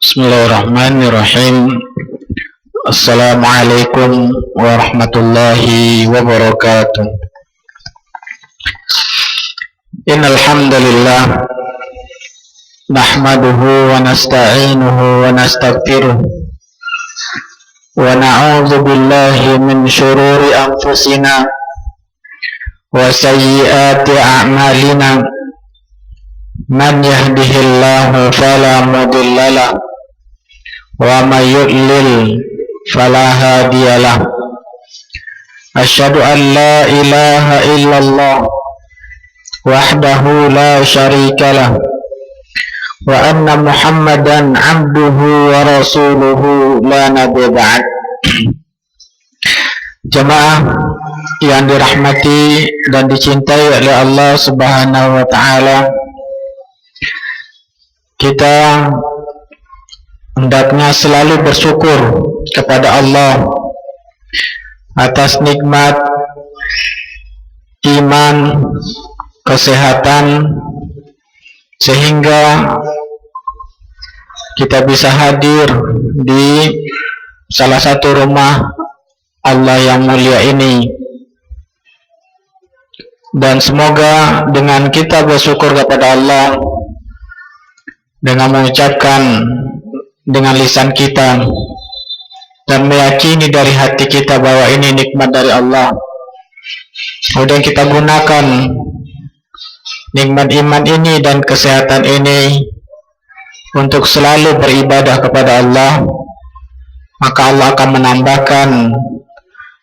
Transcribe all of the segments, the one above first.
Bismillahirrahmanirrahim. Assalamualaikum warahmatullahi wabarakatuh. Innal hamdalillah nahmaduhu wa nasta'inuhu wa nastaghfiruh wa na'udzu billahi min shururi anfusina wa sayyiati a'malina. Man yahdihillahu fala mudilla lahu wa may yudlil fala hadiyalah. Asyhadu an la ilaha illallah wahdahu la syarikalah wa anna Muhammadan abduhu wa rasuluhu la nabiyya ba'd. Jamaah yang dirahmati dan dicintai oleh Allah Subhanahu wa taala, kita hendaknya selalu bersyukur kepada Allah atas nikmat iman, kesehatan, sehingga kita bisa hadir di salah satu rumah Allah yang mulia ini. Dan semoga dengan kita bersyukur kepada Allah, dengan mengucapkan dengan lisan kita dan meyakini dari hati kita bahwa ini nikmat dari Allah, kemudian kita gunakan nikmat iman ini dan kesehatan ini untuk selalu beribadah kepada Allah, maka Allah akan menambahkan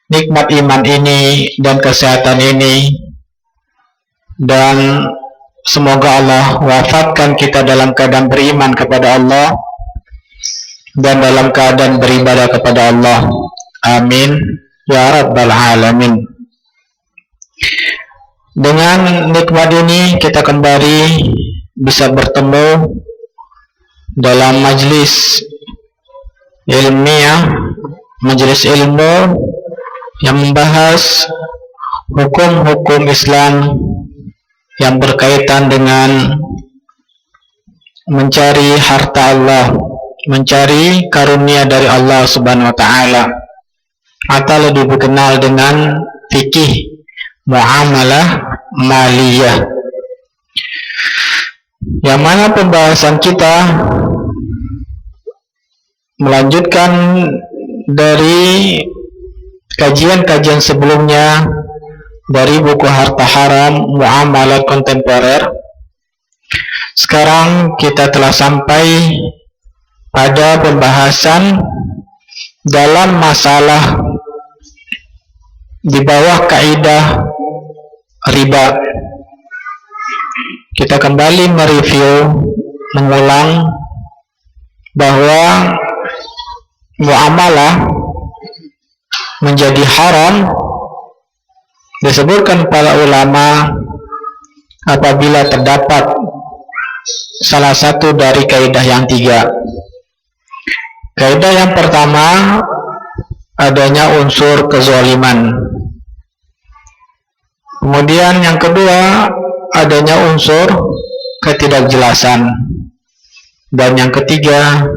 nikmat iman ini dan kesehatan ini, dan semoga Allah wafatkan kita dalam keadaan beriman kepada Allah dan dalam keadaan beribadah kepada Allah. Amin ya rabbal alamin. Dengan nikmat ini kita kembali bisa bertemu dalam majlis ilmiah, majlis ilmu yang membahas hukum-hukum Islam yang berkaitan dengan mencari harta Allah, mencari karunia dari Allah Subhanahu wa taala, atau lebih dikenal dengan fikih muamalah maliyah. Yang mana pembahasan kita melanjutkan dari kajian-kajian sebelumnya dari buku Harta Haram Muamalat Kontemporer. Sekarang kita telah sampai pada pembahasan dalam masalah di bawah kaidah riba. Kita kembali mereview, mengulang bahwa muamalah menjadi haram disebutkan para ulama apabila terdapat salah satu dari kaidah yang tiga. Kaidah yang pertama, adanya unsur kezaliman. Kemudian yang kedua, adanya unsur ketidakjelasan. Dan yang ketiga,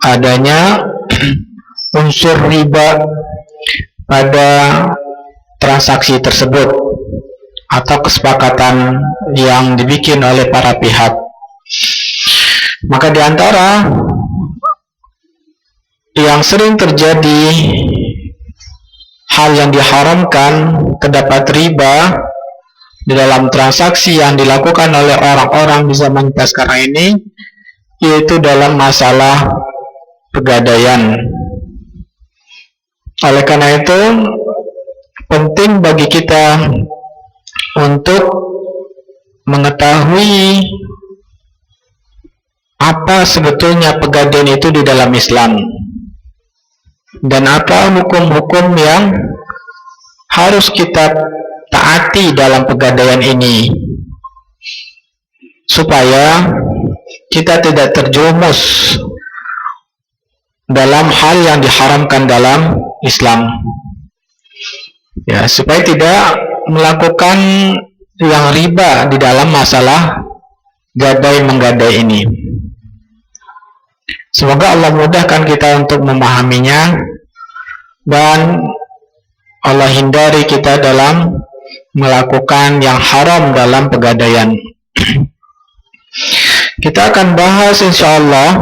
adanya unsur riba pada transaksi tersebut atau kesepakatan yang dibikin oleh para pihak. Maka di antara yang sering terjadi hal yang diharamkan terdapat riba di dalam transaksi yang dilakukan oleh orang-orang di zaman kita sekarang ini, yaitu dalam masalah pegadaian. Oleh karena itu penting bagi kita untuk mengetahui apa sebetulnya pegadaian itu di dalam Islam dan apa hukum-hukum yang harus kita taati dalam pegadaian ini, supaya kita tidak terjerumus dalam hal yang diharamkan dalam Islam. Ya, supaya tidak melakukan yang riba di dalam masalah gadai menggadai ini. Semoga Allah mudahkan kita untuk memahaminya dan Allah hindari kita dalam melakukan yang haram dalam pegadaian. Kita akan bahas insyaallah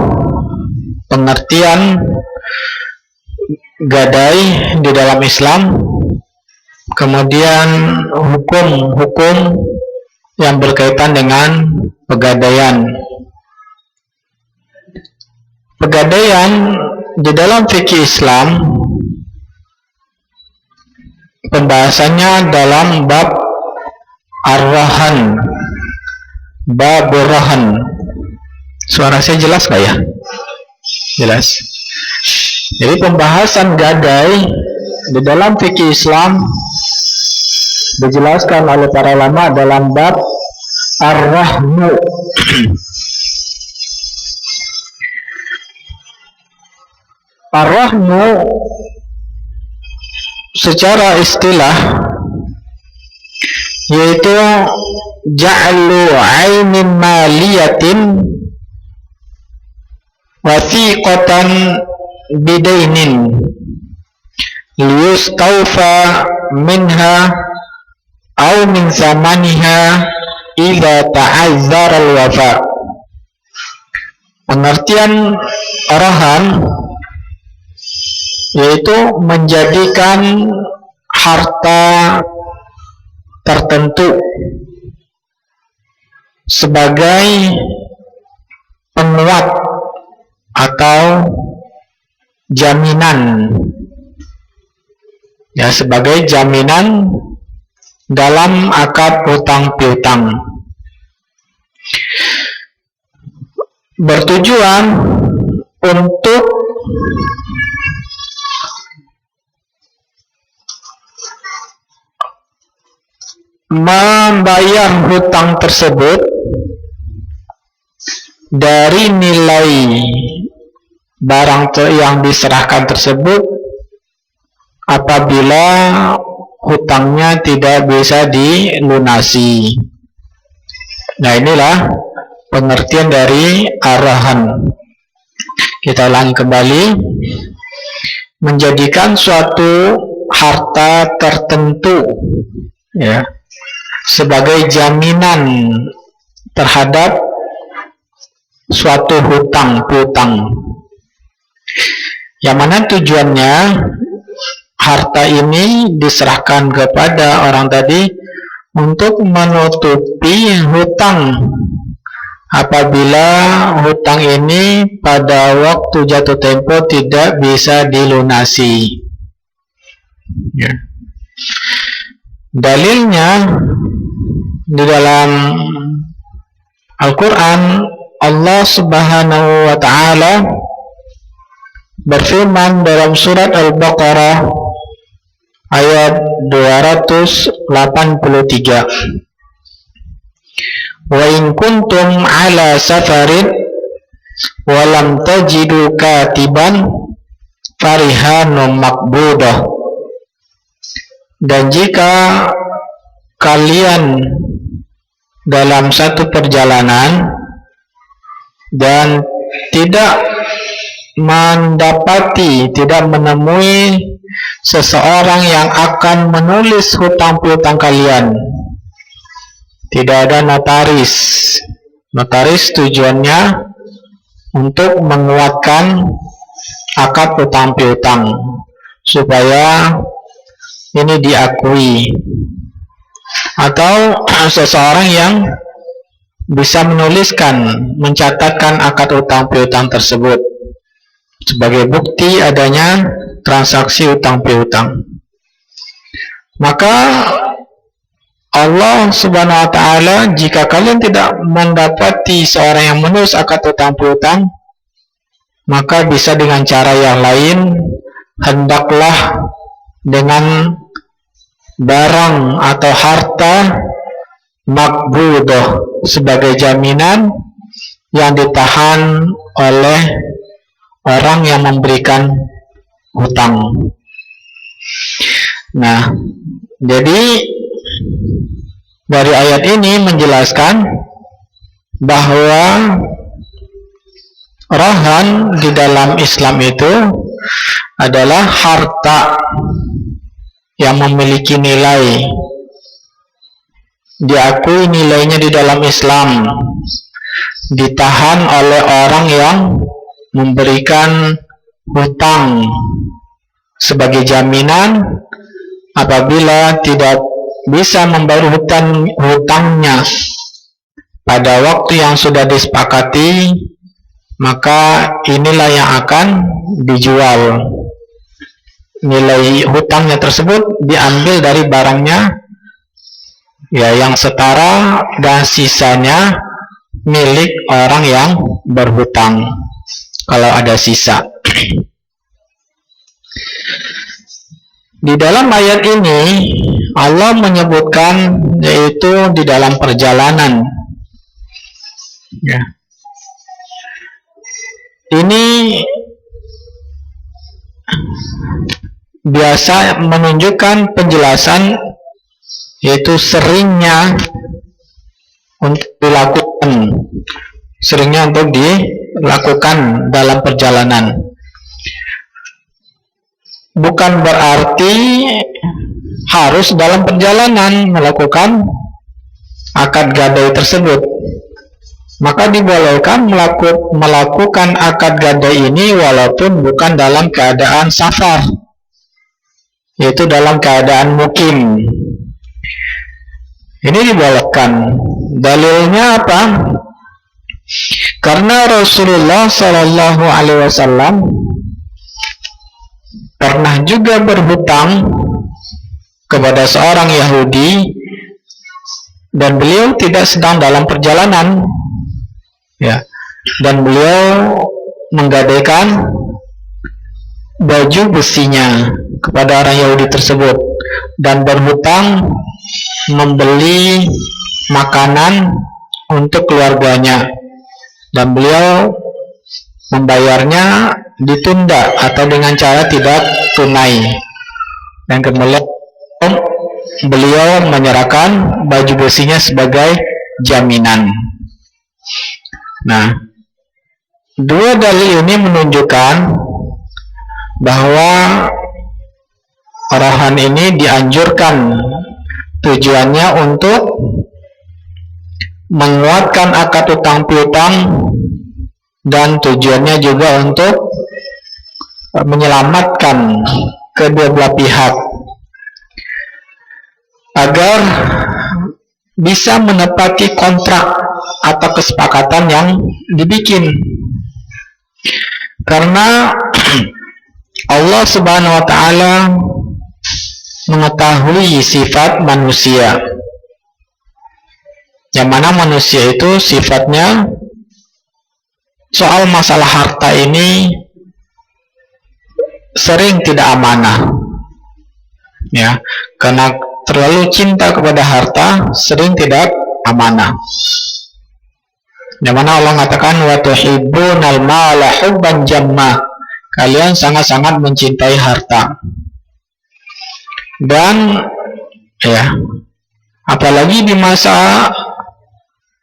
pengertian gadai di dalam Islam, kemudian hukum-hukum yang berkaitan dengan pegadaian. Pegadaian di dalam fikih Islam pembahasannya dalam bab ar-rahan, babur rahan. Suara saya jelas nggak ya? Jelas. Jadi pembahasan gadai di dalam fikih Islam dijelaskan oleh para ulama dalam bab ar-rahmu. Ar-rahmu secara istilah yaitu ja'lu 'ainin maliyatin wathiqatan bidainin liyustawfa minha aw min zamaniha idza ta'azzara al-wafa. Pengertian arahan yaitu menjadikan harta tertentu sebagai penguat atau jaminan, ya, sebagai jaminan dalam akad hutang piutang, bertujuan untuk membayar hutang tersebut dari nilai barang yang diserahkan tersebut apabila hutangnya tidak bisa dilunasi. Nah, inilah pengertian dari arahan. Kita ulangi kembali. Menjadikan suatu harta tertentu, ya, sebagai jaminan terhadap suatu hutang piutang, yang mana tujuannya harta ini diserahkan kepada orang tadi untuk menutupi hutang apabila hutang ini pada waktu jatuh tempo tidak bisa dilunasi, ya. Dalilnya di dalam Al-Quran, Allah Subhanahu wa Ta'ala berfirman dalam surat Al-Baqarah ayat 283, wa in kuntum ala safarin wa lam tajidu katiban farihanum maqbudah. Dan jika kalian dalam satu perjalanan dan tidak menemui seseorang yang akan menulis hutang piutang kalian, tidak ada notaris. Notaris tujuannya untuk menguatkan akad hutang piutang supaya ini diakui, atau seseorang yang bisa mencatatkan akad hutang piutang tersebut sebagai bukti adanya transaksi hutang piutang. Maka Allah Subhanahu wa Ta'ala, jika kalian tidak mendapati seorang yang menulis akad hutang piutang, maka bisa dengan cara yang lain, hendaklah dengan barang atau harta maqbudah sebagai jaminan yang ditahan oleh orang yang memberikan hutang. Nah, jadi dari ayat ini menjelaskan bahwa Rohan di dalam Islam itu adalah harta yang memiliki nilai, diakui nilainya di dalam Islam, ditahan oleh orang yang memberikan hutang sebagai jaminan apabila tidak bisa membayar hutangnya pada waktu yang sudah disepakati, maka inilah yang akan dijual. Nilai hutangnya tersebut diambil dari barangnya ya yang setara, dan sisanya milik orang yang berhutang kalau ada sisa. Di dalam ayat ini Allah menyebutkan yaitu di dalam perjalanan. Ya. Ini biasa menunjukkan penjelasan yaitu seringnya untuk dilakukan dalam perjalanan. Bukan berarti harus dalam perjalanan melakukan akad gadai tersebut. Maka dibolehkan melakukan akad gadai ini walaupun bukan dalam keadaan safar, yaitu dalam keadaan mukim. Ini dibolehkan. Dalilnya apa? Karena Rasulullah Shallallahu Alaihi Wasallam pernah juga berhutang kepada seorang Yahudi dan beliau tidak sedang dalam perjalanan, ya, dan beliau menggadaikan baju besinya kepada orang Yahudi tersebut dan berhutang membeli makanan untuk keluarganya, dan beliau membayarnya ditunda atau dengan cara tidak tunai, dan kemudian beliau menyerahkan baju besinya sebagai jaminan. Nah, dua dalil ini menunjukkan bahwa arahan ini dianjurkan, tujuannya untuk menguatkan akad utang piutang dan tujuannya juga untuk menyelamatkan kedua belah pihak agar bisa menepati kontrak atau kesepakatan yang dibikin. Karena Allah Subhanahu wa taala mengetahui sifat manusia, yang mana manusia itu sifatnya soal masalah harta ini sering tidak amanah, ya, karena terlalu cinta kepada harta sering tidak amanah. Yang mana Allah mengatakan wa tuhibbunal mala hubban jamma, kalian sangat-sangat mencintai harta. Dan ya, apalagi di masa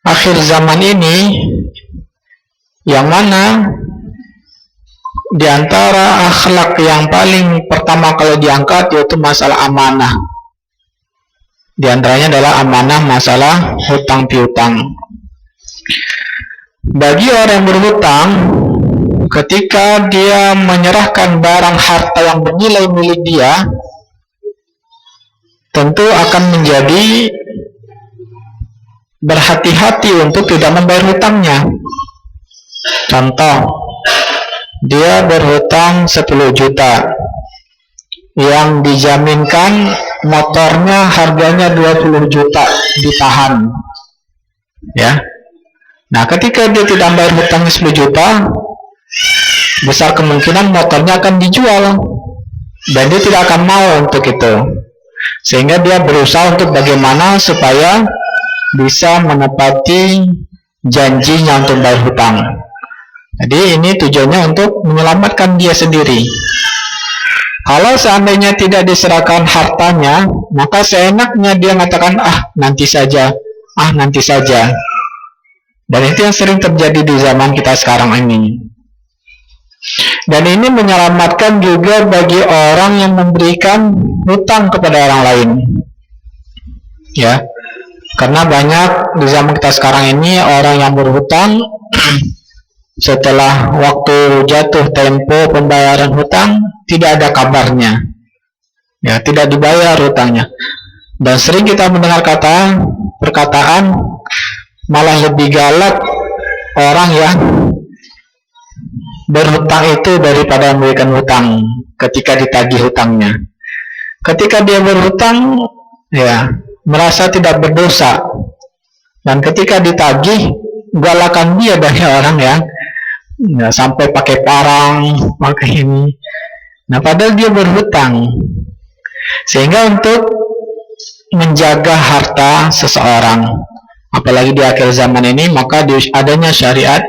akhir zaman ini, yang mana di antara akhlak yang paling pertama kalau diangkat yaitu masalah amanah. Di antaranya adalah amanah masalah hutang piutang. Bagi orang yang berhutang, ketika dia menyerahkan barang harta yang bernilai milik dia, tentu akan menjadi berhati-hati untuk tidak membayar hutangnya. Contoh, dia berhutang 10 juta yang dijaminkan motornya harganya 20 juta ditahan, ya. Nah, ketika dia tidak membayar hutangnya 10 juta, besar kemungkinan motornya akan dijual dan dia tidak akan mau untuk itu, sehingga dia berusaha untuk bagaimana supaya bisa menepati janjinya untuk bayar hutang. Jadi ini tujuannya untuk menyelamatkan dia sendiri. Kalau seandainya tidak diserahkan hartanya, maka seenaknya dia mengatakan nanti saja. Dan itu yang sering terjadi di zaman kita sekarang ini. Dan ini menyelamatkan juga bagi orang yang memberikan hutang kepada orang lain. Ya. Karena banyak di zaman kita sekarang ini orang yang berhutang setelah waktu jatuh tempo pembayaran hutang tidak ada kabarnya. Ya, tidak dibayar hutangnya. Dan sering kita mendengar perkataan malah lebih galak orang yang berhutang itu daripada memberikan hutang ketika ditagih hutangnya. Ketika dia berhutang, ya, merasa tidak berdosa, dan ketika ditagih, galakan dia dari orang yang ya, sampai pakai parang, pakai ini. Nah, padahal dia berhutang. Sehingga untuk menjaga harta seseorang, apalagi di akhir zaman ini, maka adanya syariat,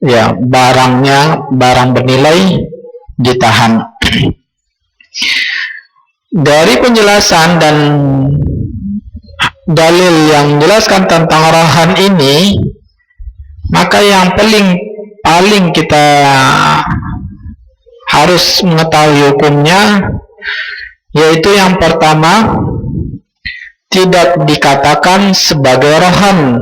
ya, barang bernilai ditahan. Dari penjelasan dan dalil yang menjelaskan tentang rohan ini, maka yang paling kita harus mengetahui hukumnya, yaitu yang pertama, tidak dikatakan sebagai rohan,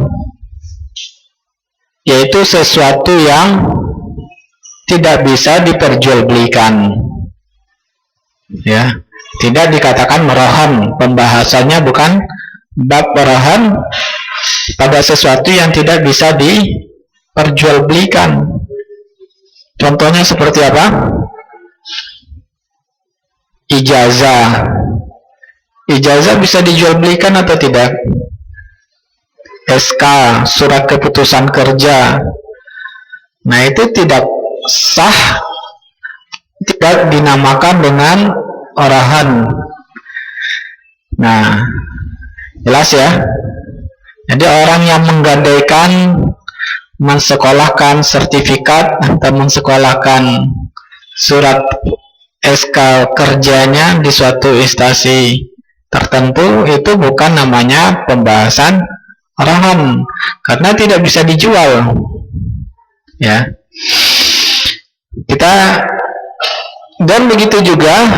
yaitu sesuatu yang tidak bisa diperjualbelikan. Ya, tidak dikatakan rohan. Pembahasannya bukan bab rohan pada sesuatu yang tidak bisa diperjualbelikan. Contohnya seperti apa? Ijazah. Ijazah bisa dijual belikan atau tidak? SK, surat keputusan kerja. Nah, itu tidak sah, tidak dinamakan dengan rohan. Nah, jelas ya. Jadi orang yang menggadaikan, mensekolahkan sertifikat atau mensekolahkan surat SK kerjanya di suatu instansi tertentu, itu bukan namanya pembahasan rohan, karena tidak bisa dijual. Ya, dan begitu juga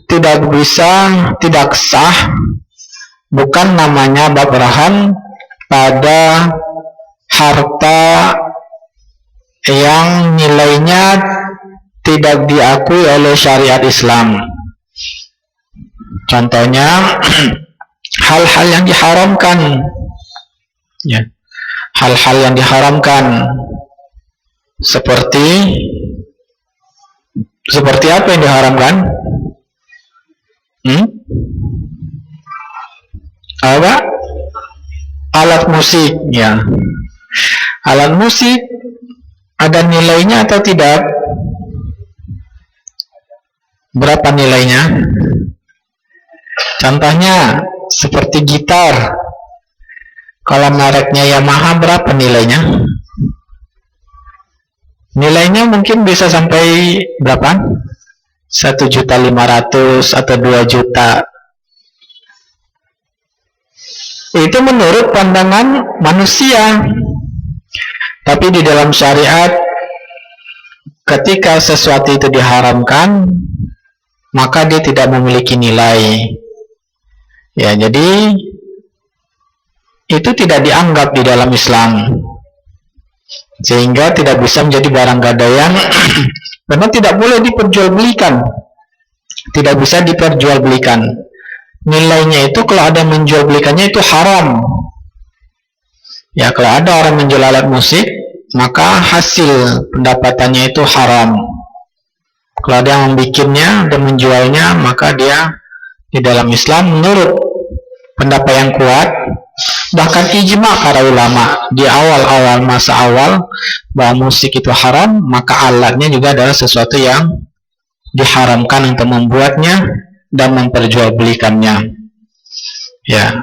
tidak sah, bukan namanya bab rohan pada harta yang nilainya tidak diakui oleh syariat Islam. Contohnya hal-hal yang diharamkan, ya, hal-hal yang diharamkan seperti apa yang diharamkan? Apa? Alat musik, ya. Alat musik ada nilainya atau tidak? Berapa nilainya? Contohnya seperti gitar. Kalau mereknya Yamaha, berapa nilainya? Nilainya mungkin bisa sampai berapa? 1.500.000 atau 2 juta. Itu menurut pandangan manusia. Tapi di dalam syariat, ketika sesuatu itu diharamkan, maka dia tidak memiliki nilai. Ya, jadi itu tidak dianggap di dalam Islam, sehingga tidak bisa menjadi barang gadaian karena tidak boleh diperjualbelikan, tidak bisa diperjualbelikan. Nilainya itu kalau ada menjualbelikannya itu haram. Ya, kalau ada orang menjual alat musik, maka hasil pendapatannya itu haram. Kalau ada yang membikinnya dan menjualnya, maka dia di dalam Islam menurut pendapat yang kuat, bahkan ijma para ulama di awal-awal masa awal bahwa musik itu haram, maka alatnya juga adalah sesuatu yang diharamkan untuk membuatnya dan memperjualbelikannya. Ya,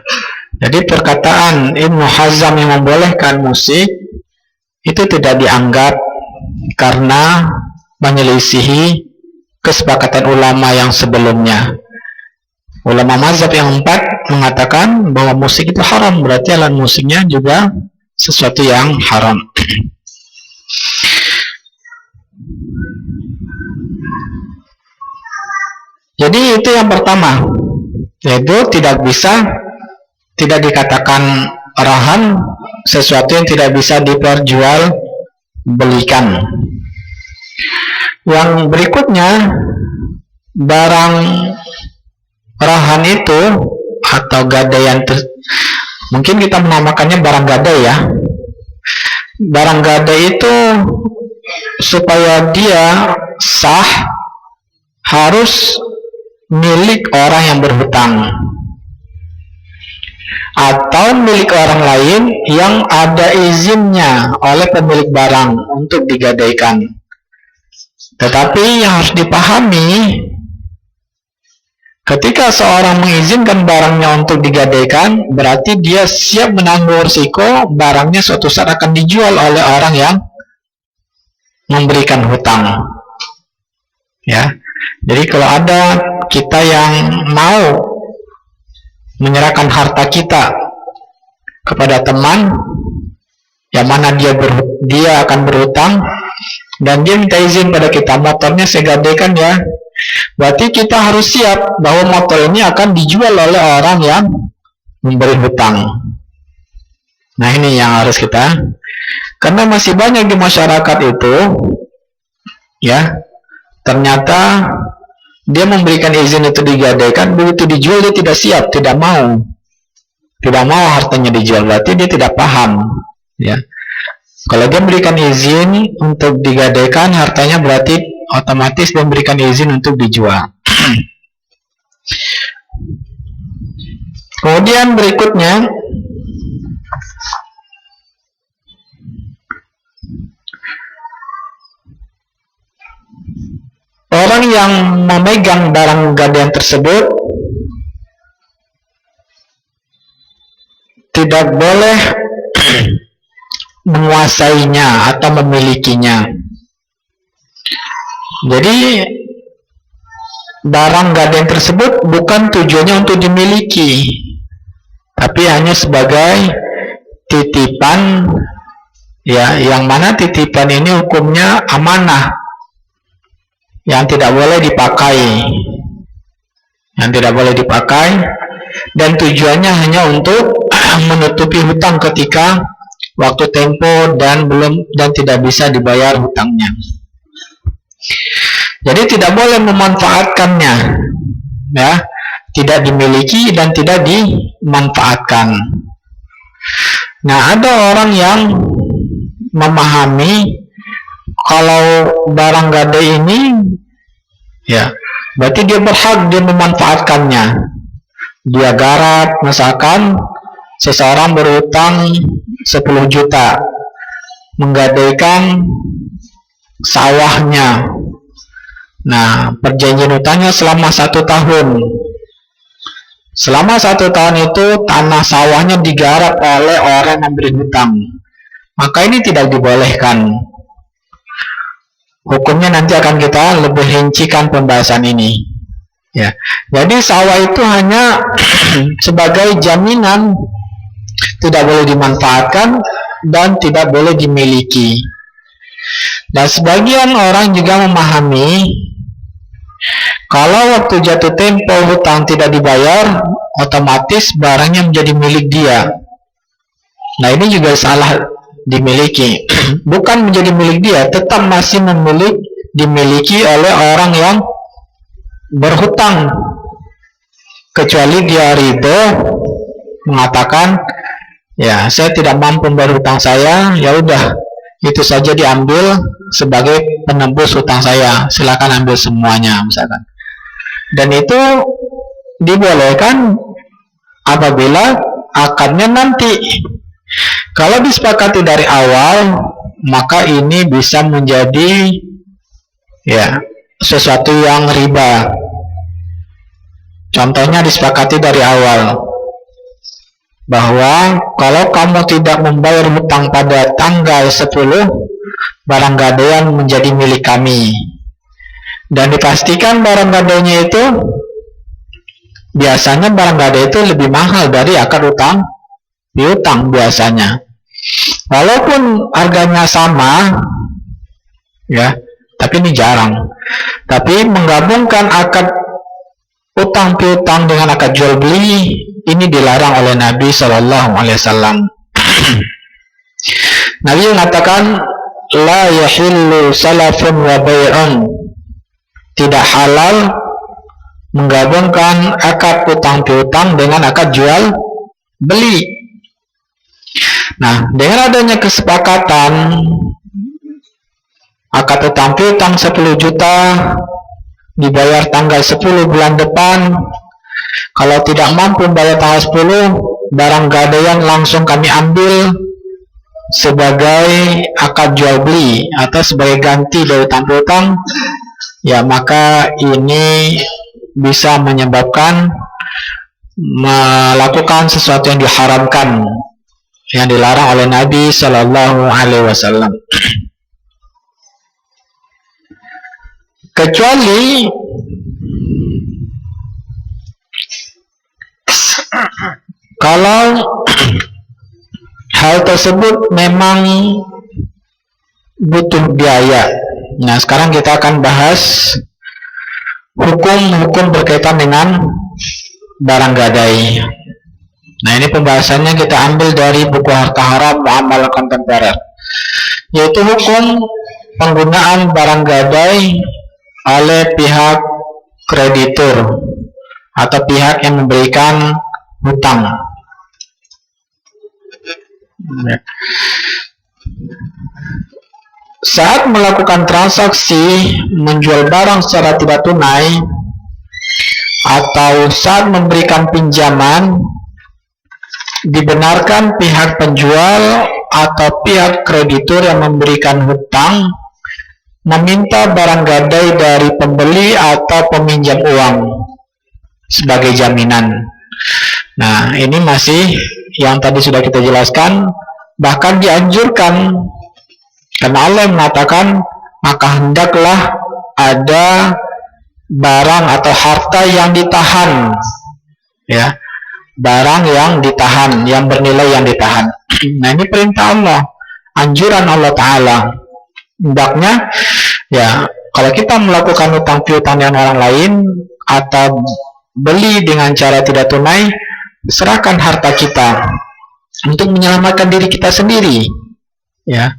jadi perkataan Ibnu Hazm yang membolehkan musik itu tidak dianggap karena menyelisihi kesepakatan ulama yang sebelumnya. Ulama mazhab yang 4 mengatakan bahwa musik itu haram, berarti alat musiknya juga sesuatu yang haram. Jadi itu yang pertama, yaitu tidak dikatakan rahan sesuatu yang tidak bisa diperjualbelikan. Yang berikutnya, barang rahan itu atau gadaian, mungkin kita menamakannya barang gadai ya. Barang gadai itu supaya dia sah harus milik orang yang berhutang atau milik orang lain yang ada izinnya oleh pemilik barang untuk digadaikan. Tetapi yang harus dipahami, ketika seorang mengizinkan barangnya untuk digadaikan, berarti dia siap menanggung risiko barangnya suatu saat akan dijual oleh orang yang memberikan hutang. Ya, jadi kalau ada kita yang mau menyerahkan harta kita kepada teman yang mana dia akan berhutang dan dia minta izin pada kita, motornya saya gadaikan ya, berarti kita harus siap bahwa motor ini akan dijual oleh orang yang memberi hutang. Nah ini yang harus kita, karena masih banyak di masyarakat itu ya, ternyata dia memberikan izin itu digadaikan, begitu dijual dia tidak siap, tidak mau hartanya dijual, berarti dia tidak paham ya. Kalau dia memberikan izin untuk digadaikan hartanya, berarti otomatis dia memberikan izin untuk dijual. Kemudian berikutnya, orang yang memegang barang gadaian tersebut tidak boleh menguasainya atau memilikinya. Jadi barang gadaian tersebut bukan tujuannya untuk dimiliki, tapi hanya sebagai titipan ya, yang mana titipan ini hukumnya amanah yang tidak boleh dipakai, dan tujuannya hanya untuk menutupi hutang ketika waktu tempo dan tidak bisa dibayar hutangnya. Jadi tidak boleh memanfaatkannya ya, tidak dimiliki dan tidak dimanfaatkan. Nah, ada orang yang memahami kalau barang gadai ini ya, berarti dia berhak dia memanfaatkannya. Dia garap, misalkan seseorang berutang 10 juta, menggadaikan sawahnya. Nah, perjanjian hutangnya selama 1 tahun. Selama 1 tahun itu tanah sawahnya digarap oleh orang yang beri hutang, maka ini tidak dibolehkan. Hukumnya nanti akan kita lebih rincikan pembahasan ini ya. Jadi sawah itu hanya sebagai jaminan, tidak boleh dimanfaatkan dan tidak boleh dimiliki. Dan sebagian orang juga memahami kalau waktu jatuh tempo hutang tidak dibayar, otomatis barangnya menjadi milik dia. Nah ini juga salah, dimiliki. Bukan menjadi milik dia, tetap masih dimiliki oleh orang yang berhutang, kecuali dia ridho mengatakan ya saya tidak mampu berhutang saya, ya udah itu saja diambil sebagai penembus hutang saya, silakan ambil semuanya misalkan. Dan itu dibolehkan apabila akadnya nanti. Kalau disepakati dari awal, maka ini bisa menjadi ya sesuatu yang riba. Contohnya disepakati dari awal bahwa kalau kamu tidak membayar hutang pada tanggal 10, barang gadaian menjadi milik kami. Dan dipastikan barang gadainya itu, biasanya barang gadai itu lebih mahal dari akad hutang piutang biasanya. Walaupun harganya sama ya, tapi ini jarang. Tapi menggabungkan akad utang piutang dengan akad jual beli ini dilarang oleh Nabi Shallallahu Alaihi Wasallam. Nabi mengatakan, la yahillu salafun wa bay'un, tidak halal menggabungkan akad utang piutang dengan akad jual beli. Nah, dengan adanya kesepakatan akad utang piutang 10 juta dibayar tanggal 10 bulan depan, kalau tidak mampu bayar tanggal 10, barang gadaian langsung kami ambil sebagai akad jual beli atau sebagai ganti dari utang piutang, ya maka ini bisa menyebabkan melakukan sesuatu yang diharamkan, yang dilarang oleh Nabi Shallallahu Alaihi Wasallam. Kecuali kalau hal tersebut memang butuh biaya. Nah, sekarang kita akan bahas hukum-hukum berkaitan dengan barang gadai. Nah, ini pembahasannya kita ambil dari buku Harta Haram Muamalah Kontemporer, yaitu hukum penggunaan barang gadai oleh pihak kreditur atau pihak yang memberikan hutang. Saat melakukan transaksi menjual barang secara tidak tunai atau saat memberikan pinjaman, dibenarkan pihak penjual atau pihak kreditur yang memberikan hutang meminta barang gadai dari pembeli atau peminjam uang sebagai jaminan. Nah, ini masih yang tadi sudah kita jelaskan, bahkan dianjurkan karena Allah mengatakan, maka hendaklah ada barang atau harta yang ditahan, ya, barang yang ditahan, yang bernilai yang ditahan. Nah, ini perintah Allah, anjuran Allah Ta'ala. Hendaknya, ya, kalau kita melakukan utang piutang dengan orang lain atau beli dengan cara tidak tunai, serahkan harta kita untuk menyelamatkan diri kita sendiri, ya,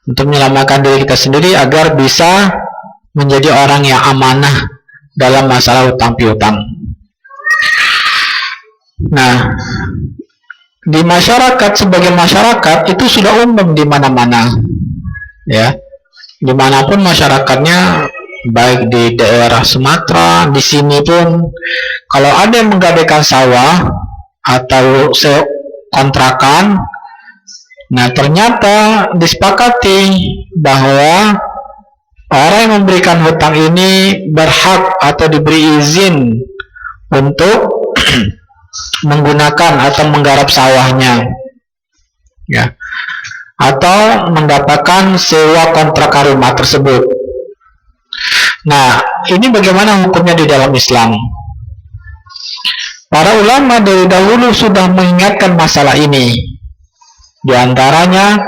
untuk menyelamatkan diri kita sendiri agar bisa menjadi orang yang amanah dalam masalah utang piutang. Nah, di masyarakat, sebagai masyarakat itu sudah umum di mana-mana, ya, dimanapun masyarakatnya, baik di daerah Sumatera, di sini pun, kalau ada yang menggadaikan sawah atau kontrakan, nah ternyata disepakati bahwa orang yang memberikan hutang ini berhak atau diberi izin untuk menggunakan atau menggarap sawahnya, ya, atau mendapatkan sewa kontrak rumah tersebut. Nah, ini bagaimana hukumnya di dalam Islam? Para ulama dari dahulu sudah mengingatkan masalah ini. Di antaranya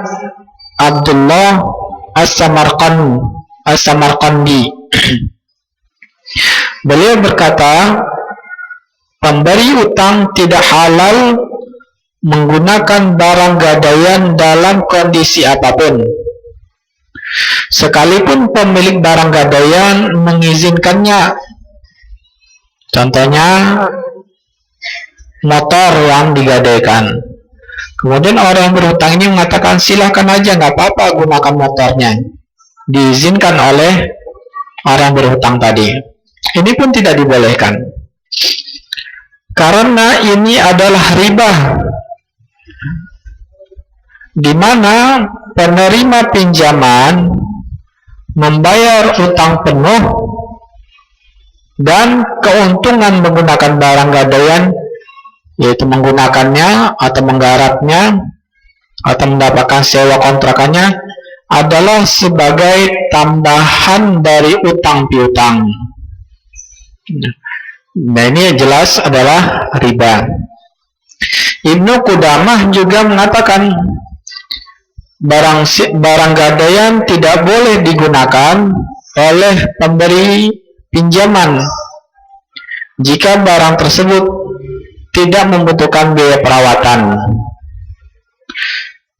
Abdullah As-Samarqandi. Beliau berkata, pemberi utang tidak halal menggunakan barang gadaian dalam kondisi apapun, sekalipun pemilik barang gadaian mengizinkannya. Contohnya motor yang digadaikan, kemudian orang yang berhutang ini mengatakan silahkan aja, nggak apa-apa gunakan motornya, diizinkan oleh orang berhutang tadi. Ini pun tidak dibolehkan karena ini adalah riba, di mana penerima pinjaman membayar utang penuh dan keuntungan menggunakan barang gadaian, yaitu menggunakannya atau menggarapnya atau mendapatkan sewa kontrakannya, adalah sebagai tambahan dari utang piutang. Nah, ini jelas adalah riba. Ibnu Qudamah juga mengatakan barang gadaian tidak boleh digunakan oleh pemberi pinjaman jika barang tersebut tidak membutuhkan biaya perawatan.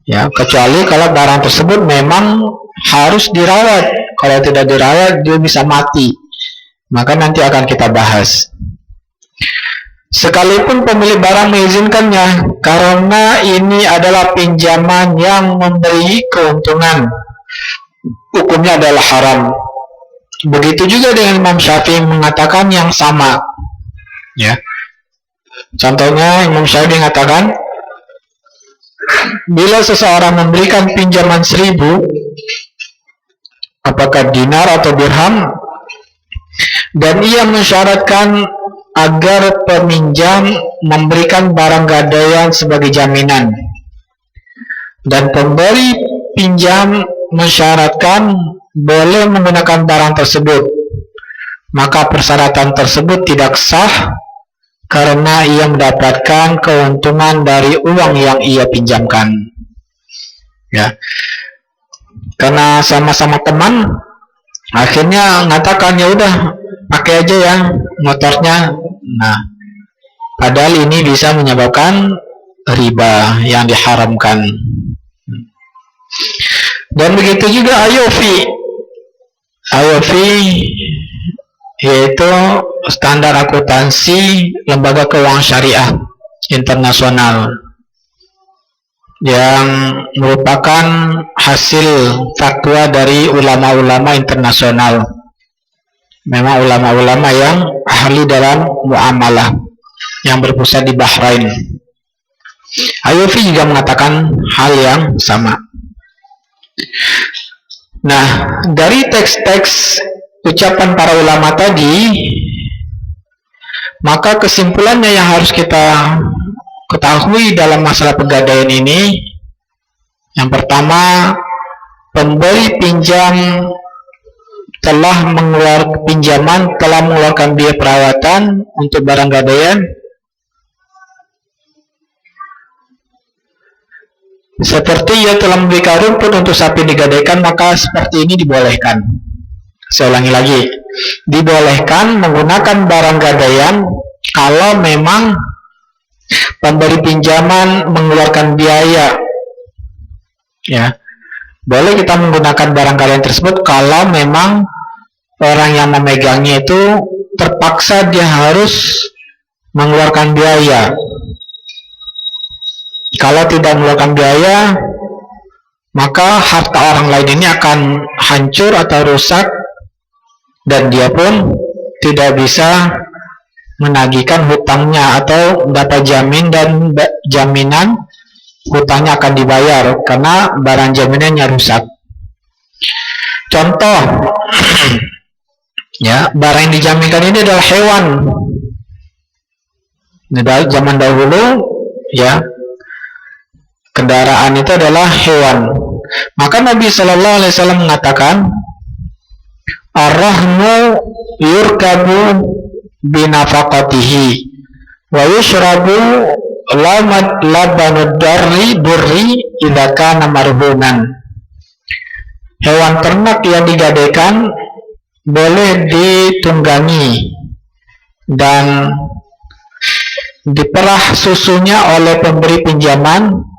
Ya, kecuali kalau barang tersebut memang harus dirawat. Kalau tidak dirawat, dia bisa mati. Maka nanti akan kita bahas. Sekalipun pemilik barang mengizinkannya, karena ini adalah pinjaman yang memberi keuntungan, hukumnya adalah haram. Begitu juga dengan Imam Syafi'i mengatakan yang sama. Ya. Contohnya Imam Syafi'i mengatakan, bila seseorang memberikan pinjaman 1.000, apakah dinar atau dirham, dan ia mensyaratkan agar peminjam memberikan barang gadaian sebagai jaminan, dan pemberi pinjam mensyaratkan boleh menggunakan barang tersebut, maka persyaratan tersebut tidak sah karena ia mendapatkan keuntungan dari uang yang ia pinjamkan. Ya, karena sama-sama teman, akhirnya mengatakan ya udah pakai aja ya motornya. Nah, padahal ini bisa menyebabkan riba yang diharamkan. Dan begitu juga IOV, yaitu standar akuntansi lembaga keuangan syariah internasional, yang merupakan hasil fatwa dari ulama-ulama internasional. Memang ulama-ulama yang ahli dalam muamalah, yang berpusat di Bahrain. IOV juga mengatakan hal yang sama. Nah, dari teks-teks ucapan para ulama tadi, maka kesimpulannya yang harus kita ketahui dalam masalah pegadaian ini, yang pertama, pemberi pinjam telah mengeluarkan biaya perawatan untuk barang gadaian seperti ia telah memberikan rumput untuk sapi digadaikan, maka seperti ini dibolehkan. Saya ulangi lagi, dibolehkan menggunakan barang gadaian kalau memang pemberi pinjaman mengeluarkan biaya. Ya, boleh kita menggunakan barang gadaian tersebut kalau memang orang yang memegangnya itu terpaksa dia harus mengeluarkan biaya. Kalau tidak mengeluarkan biaya, maka harta orang lain ini akan hancur atau rusak, dan dia pun tidak bisa menagihkan hutangnya atau dapat jamin dan jaminan hutangnya akan dibayar karena barang jaminannya rusak. Contoh, ya, barang yang dijaminkan ini adalah hewan. Dari zaman dahulu, ya, kendaraan itu adalah hewan. Maka Nabi Shallallahu Alaihi Wasallam mengatakan, ar-rahmu yurkabu binafaqatihi wa yushrabu labanud burri idza kana marhunan. Hewan ternak yang digadaikan boleh ditunggangi dan diperah susunya oleh pemberi pinjaman.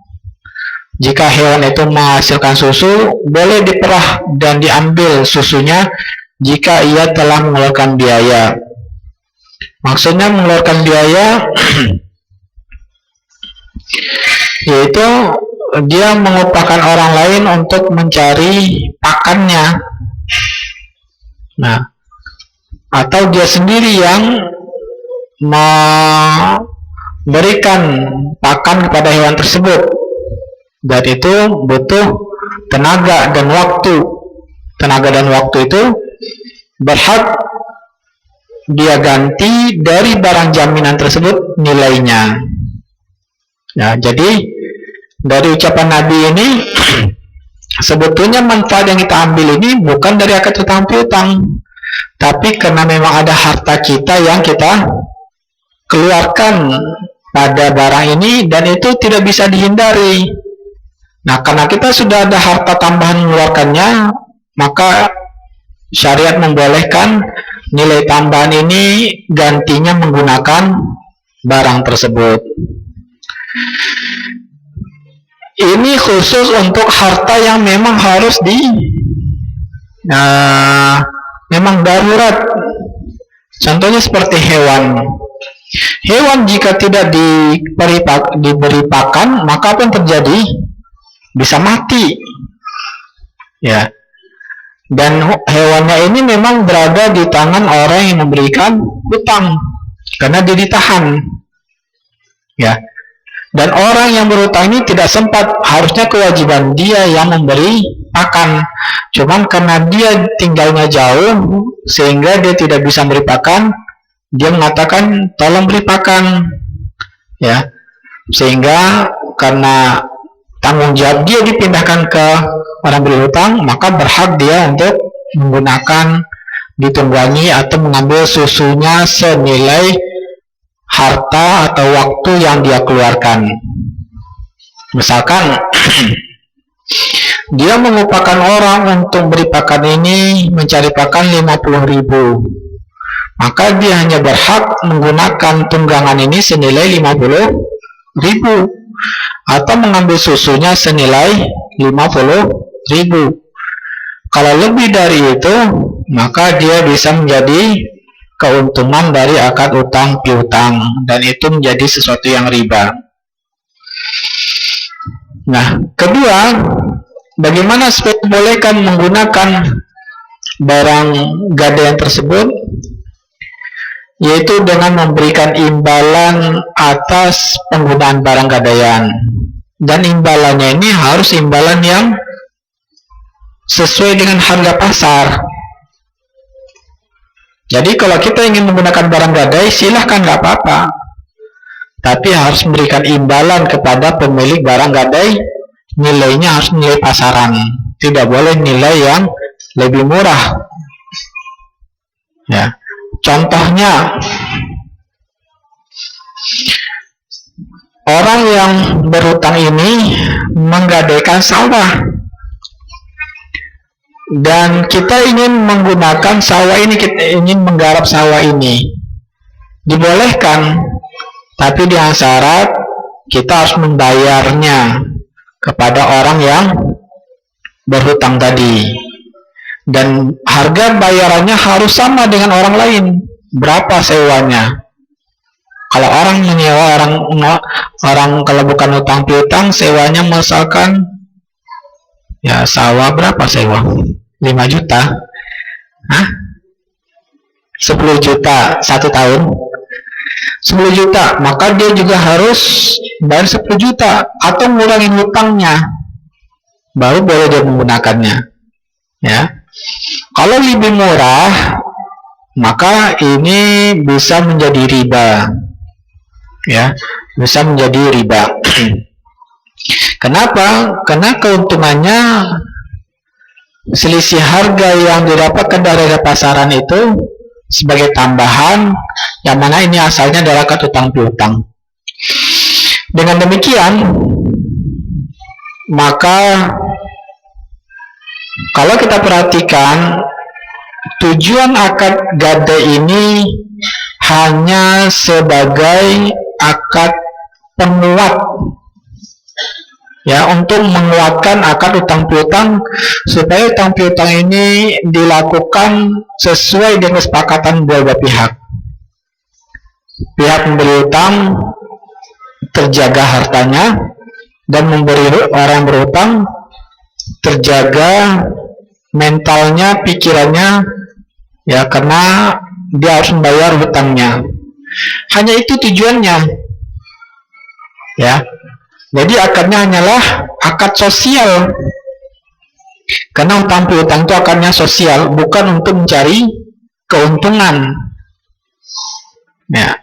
Jika hewan itu menghasilkan susu, boleh diperah dan diambil susunya jika ia telah mengeluarkan biaya. Maksudnya mengeluarkan biaya yaitu dia mengupahkan orang lain untuk mencari pakannya. Nah, atau dia sendiri yang memberikan pakan kepada hewan tersebut, dan itu butuh tenaga dan waktu. Tenaga dan waktu itu berhak dia ganti dari barang jaminan tersebut nilainya. Ya, jadi dari ucapan Nabi ini sebetulnya manfaat yang kita ambil ini bukan dari akad utang piutang, tapi karena memang ada harta kita yang kita keluarkan pada barang ini, dan itu tidak bisa dihindari. Nah, karena kita sudah ada harta tambahan mengeluarkannya, maka syariat membolehkan nilai tambahan ini gantinya menggunakan barang tersebut. Ini khusus untuk harta yang memang harus memang darurat. Contohnya seperti hewan. Hewan jika tidak diberi pakan, maka apa yang terjadi? Bisa mati. Ya. Dan hewannya ini memang berada di tangan orang yang memberikan hutang, karena dia ditahan. Ya. Dan orang yang berhutang ini tidak sempat, harusnya kewajiban dia yang memberi pakan. Cuman karena dia tinggalnya jauh, sehingga dia tidak bisa memberi pakan, dia mengatakan tolong beri pakan. Ya. Sehingga karena tanggung jawab dia dipindahkan ke orang berhutang, maka berhak dia untuk menggunakan, ditunggangi atau mengambil susunya senilai harta atau waktu yang dia keluarkan. Misalkan dia mengupakan orang untuk beri pakan ini, mencari pakan 50.000, maka dia hanya berhak menggunakan tunggangan ini senilai 50.000 atau mengambil susunya senilai 50.000. Kalau lebih dari itu, maka dia bisa menjadi keuntungan dari akad utang piutang, dan itu menjadi sesuatu yang riba. Nah, kedua, bagaimana supaya bolehkan menggunakan barang gadaian tersebut? Yaitu dengan memberikan imbalan atas penggunaan barang gadaian, dan imbalannya ini harus imbalan yang sesuai dengan harga pasar. Jadi kalau kita ingin menggunakan barang gadai, silahkan, nggak apa-apa, tapi harus memberikan imbalan kepada pemilik barang gadai. Nilainya harus nilai pasaran, tidak boleh nilai yang lebih murah. Ya, contohnya orang yang berhutang ini menggadaikan sawah, dan kita ingin menggunakan sawah ini, kita ingin menggarap sawah ini, dibolehkan, tapi dengan syarat kita harus membayarnya kepada orang yang berhutang tadi, dan harga bayarannya harus sama dengan orang lain. Berapa sewanya? Kalau orang menyewa orang kalau bukan hutang piutang, sewanya misalkan ya sawah berapa sewa? 5 juta? Hah? 10 juta 1 tahun? 10 juta, maka dia juga harus bayar 10 juta atau ngurangin hutangnya, baru boleh dia menggunakannya. Ya. Kalau lebih murah, maka ini bisa menjadi riba. Ya, bisa menjadi riba. Kenapa? Karena keuntungannya selisih harga yang didapatkan dari harga pasaran itu sebagai tambahan, yang mana ini asalnya adalah akad utang piutang. Dengan demikian, maka kalau kita perhatikan, tujuan akad gadai ini hanya sebagai akad penguat, ya, untuk menguatkan akad utang piutang, supaya utang piutang ini dilakukan sesuai dengan kesepakatan dua belah pihak. Pihak memberi utang terjaga hartanya, dan memberi orang berutang terjaga mentalnya, pikirannya, ya, karena dia harus membayar hutangnya. Hanya itu tujuannya, ya. Jadi akadnya hanyalah akad sosial, karena utang piutang itu akadnya sosial, bukan untuk mencari keuntungan. Ya,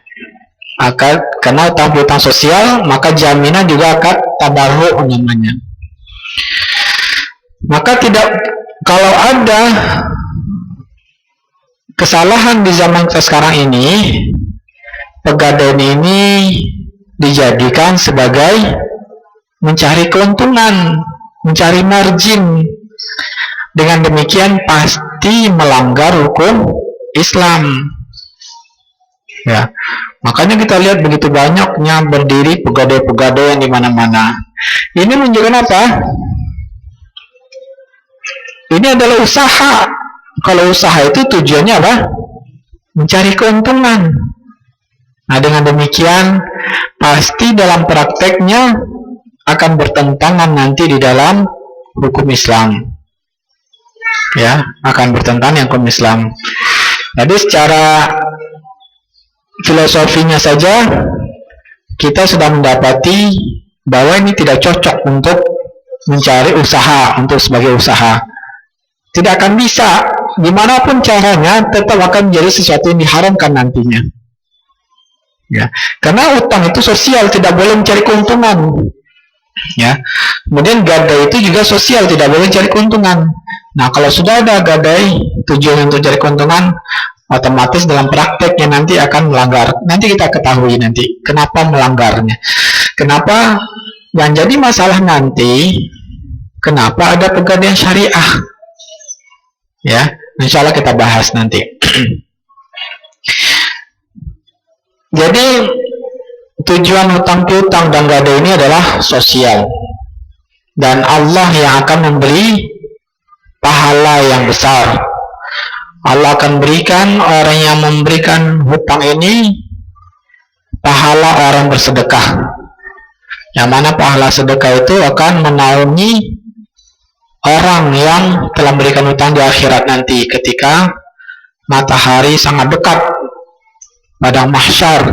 akad karena utang piutang sosial, maka jaminan juga akad tabarru namanya. Maka kalau ada kesalahan di zaman kita sekarang ini, pegadaian ini dijadikan sebagai mencari keuntungan, mencari margin. Dengan demikian pasti melanggar hukum Islam. Ya, makanya kita lihat begitu banyaknya berdiri pegadaian-pegadaian di mana-mana. Ini menunjukkan apa? Ini adalah usaha. Kalau usaha itu tujuannya apa? Mencari keuntungan. Nah, dengan demikian pasti dalam prakteknya akan bertentangan nanti di dalam hukum Islam. Ya, akan bertentangan dengan hukum Islam. Jadi secara filosofinya saja kita sudah mendapati bahwa ini tidak cocok untuk mencari usaha, untuk sebagai usaha. Tidak akan bisa, dimanapun caranya tetap akan menjadi sesuatu yang diharamkan nantinya. Ya, karena utang itu sosial, tidak boleh mencari keuntungan. Ya, kemudian gadai itu juga sosial, tidak boleh mencari keuntungan. Nah, kalau sudah ada gadai tujuan untuk mencari keuntungan, otomatis dalam prakteknya nanti akan melanggar. Nanti kita ketahui nanti kenapa melanggarnya. Kenapa yang jadi masalah nanti, kenapa ada pegadaian syariah? Ya, insya Allah kita bahas nanti. Jadi tujuan hutang piutang dan gadai ini adalah sosial, dan Allah yang akan memberi pahala yang besar. Allah akan berikan orang yang memberikan hutang ini pahala orang bersedekah, yang mana pahala sedekah itu akan menaungi orang yang telah memberikan hutang di akhirat nanti, ketika matahari sangat dekat padang mahsyar,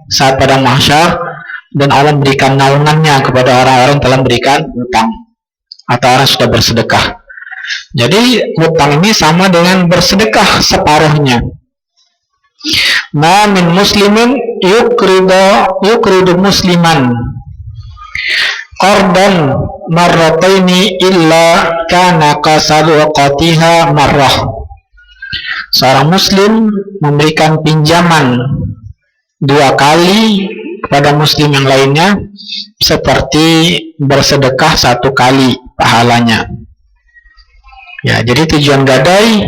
saat padang mahsyar, dan Allah memberikan naungannya kepada orang-orang yang telah memberikan hutang atau orang yang sudah bersedekah. Jadi hutang ini sama dengan bersedekah separuhnya. Ma min muslimin yukridu musliman qardan marrataini illa kana qasaduqatiha marrah. Seorang muslim memberikan pinjaman 2 kali kepada muslim yang lainnya seperti bersedekah 1 kali pahalanya. Ya, jadi tujuan gadai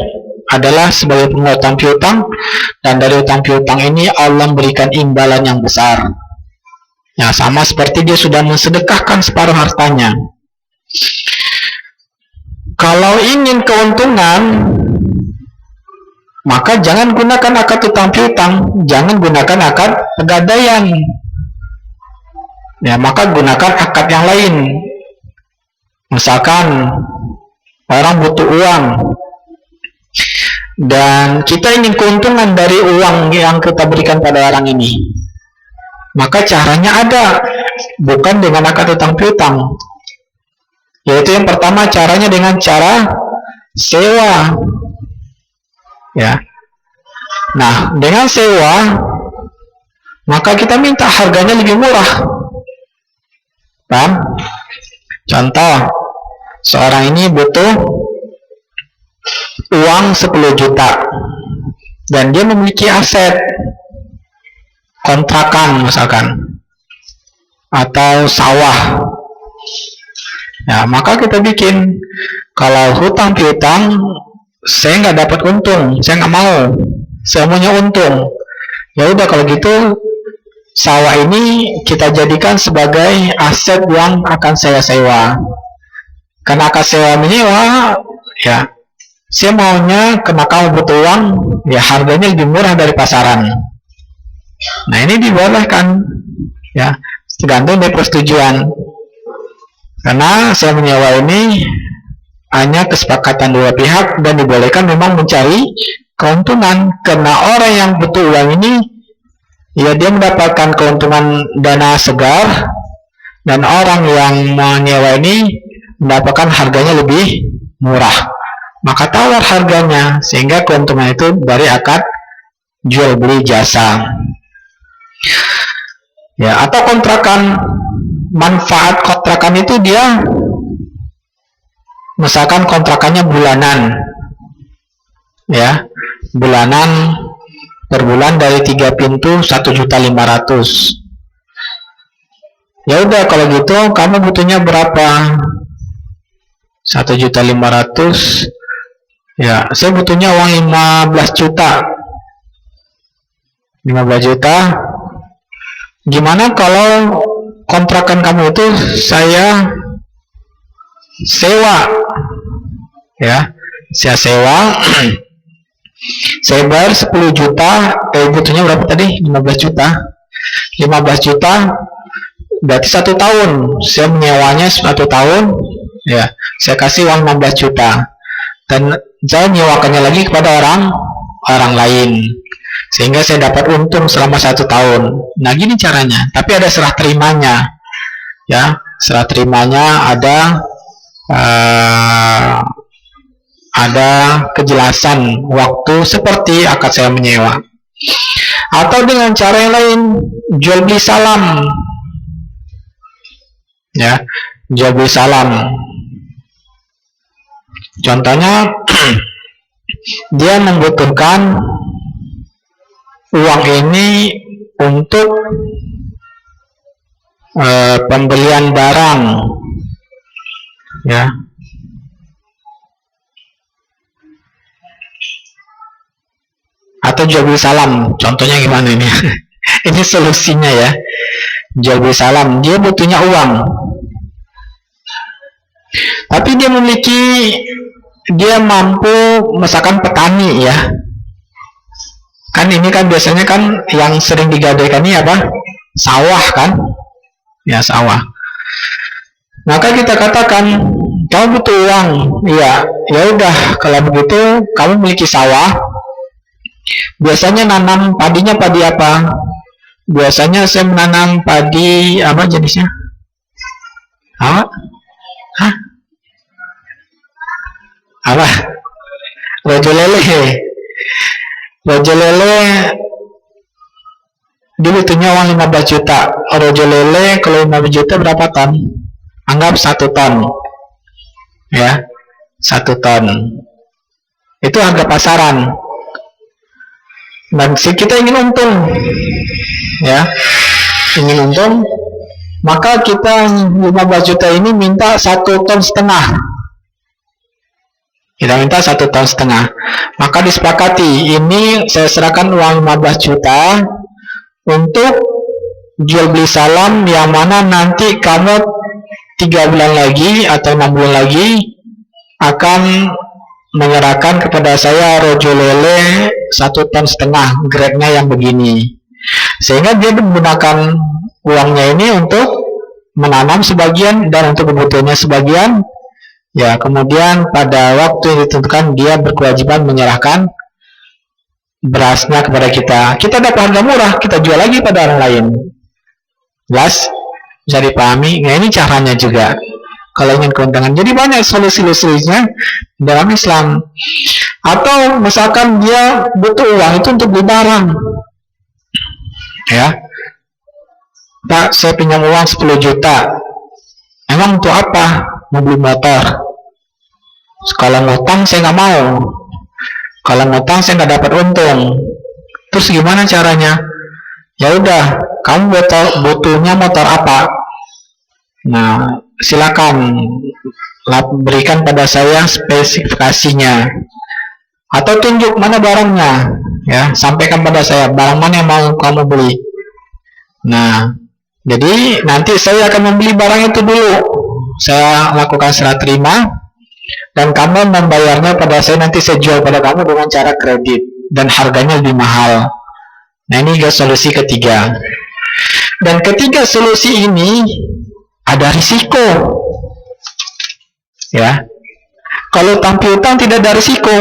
adalah sebagai pengutang piutang, dan dari utang piutang ini Allah memberikan imbalan yang besar. Ya, sama seperti dia sudah mensedekahkan separuh hartanya. Kalau ingin keuntungan, maka jangan gunakan akad utang piutang, jangan gunakan akad pegadaian. Ya, maka gunakan akad yang lain. Misalkan orang butuh uang dan kita ingin keuntungan dari uang yang kita berikan pada orang ini, maka caranya ada, bukan dengan akad utang piutang. Yaitu yang pertama, caranya dengan cara sewa. Ya. Nah, dengan sewa maka kita minta harganya lebih murah. Paham? Contoh, seorang ini butuh uang 10 juta dan dia memiliki aset kontrakan misalkan atau sawah. Ya, maka kita bikin, kalau hutang piutang saya nggak dapat untung, saya nggak mau, saya maunya untung. Ya udah, kalau gitu sawah ini kita jadikan sebagai aset yang akan saya sewa. Karena akan sewa menyewa, ya saya maunya karena kamu butuh uang, ya harganya lebih murah dari pasaran. Nah, ini dibolehkan, ya tergantung dari persetujuan. Karena saya menyewa ini hanya kesepakatan 2 pihak dan dibolehkan memang mencari keuntungan, karena orang yang butuh uang ini, ya dia mendapatkan keuntungan dana segar, dan orang yang menyewa ini mendapatkan harganya lebih murah. Maka tawar harganya, sehingga keuntungan itu dari akad jual beli jasa. Ya, atau kontrakan, manfaat kontrakan itu dia misalkan kontrakannya bulanan. Ya, bulanan, per bulan dari 3 pintu 1.500.000. Ya udah, kalau gitu kamu butuhnya berapa? 1.500.000 Ya, saya butuhnya uang 15 juta. 15 juta. Gimana kalau kontrakan kamu itu saya sewa? Ya, saya sewa. Saya bayar 10 juta, butuhnya berapa tadi? 15 juta. 15 juta berarti 1 tahun. Saya menyewanya 1 tahun. Ya, saya kasih uang 15 juta. Dan saya menyewakannya lagi kepada orang lain. Sehingga saya dapat untung selama 1 tahun. Nah, gini caranya. Tapi ada serah terimanya. Ya, serah terimanya ada kejelasan waktu seperti akad saya menyewa. Atau dengan cara yang lain, jual beli salam. Ya, jual beli salam. Contohnya, dia membutuhkan uang ini untuk pembelian barang, ya. Atau jual beli salam, contohnya gimana ini? Ini solusinya ya. Jual beli salam, dia butuhnya uang, tapi dia mampu, misalkan petani ya. Kan ini kan biasanya kan yang sering digadaikan ini apa? Sawah kan? Ya, sawah. Maka kita katakan, kamu butuh uang. Iya, ya udah, kalau begitu kamu memiliki sawah. Biasanya nanam padinya padi apa? Biasanya saya menanam padi apa jenisnya? Apa? Hah? Apa? Rojo lele. Rojo lele dia butuhnya uang 15 juta. Rojo lele kalau 15 juta berapa ton? Anggap 1 ton. Ya, 1 ton. Itu harga pasaran. Dan kita ingin untung, ya, ingin untung, maka kita 15 juta ini minta 1,5 ton. Kita minta 1,5 ton. Maka disepakati, ini saya serahkan uang 15 juta untuk jual beli salam, yang mana nanti kamu 3 bulan lagi atau 6 bulan lagi akan menyerahkan kepada saya rojo lele 1,5 ton, grade-nya yang begini. Sehingga dia menggunakan uangnya ini untuk menanam sebagian dan untuk kebutuhannya sebagian. Ya, kemudian pada waktu yang ditentukan dia berkewajiban menyerahkan berasnya kepada kita. Kita dapat harga murah, kita jual lagi pada orang lain. Jelas? Bisa dipahami? Nah, ini caranya juga. Kalau ingin keuntungan, jadi banyak solusi-solusinya dalam Islam. Atau misalkan dia butuh uang itu untuk beli barang, ya, Pak, saya pinjam uang 10 juta. Emang untuk apa? Mau beli motor. Kalau ngutang saya nggak mau. Kalau ngutang saya nggak dapat untung. Terus gimana caranya? Ya udah, kamu butuhnya motor apa? Nah, silakan berikan pada saya spesifikasinya, atau tunjuk mana barangnya, ya, sampaikan pada saya barang mana yang mau kamu beli. Nah, jadi nanti saya akan membeli barang itu dulu, saya lakukan serah terima, dan kamu membayarnya pada saya, nanti saya jual pada kamu dengan cara kredit dan harganya lebih mahal. Nah, ini solusi ketiga. Dan ketiga solusi ini ada risiko, ya. Kalau tampil utang tidak ada risiko,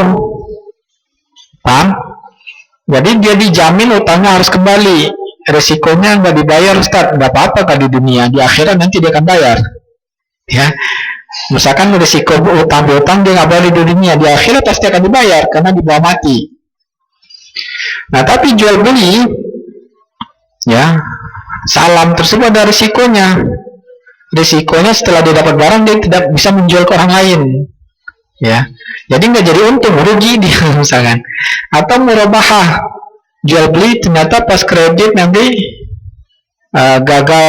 paham? Jadi dia dijamin utangnya harus kembali, risikonya nggak dibayar, Ustaz, nggak apa-apa kan di dunia, di akhirat nanti dia akan bayar, ya. Misalkan risiko utang dia nggak bayar di dunia, di akhirat pasti akan dibayar karena dibawa mati. Nah, tapi jual beli, ya, salam tersebut ada risikonya. Risikonya setelah dia dapat barang dia tidak bisa menjual ke orang lain, ya, jadi nggak jadi untung, rugi dia misalkan. Atau murabahah, jual beli ternyata pas kredit nanti gagal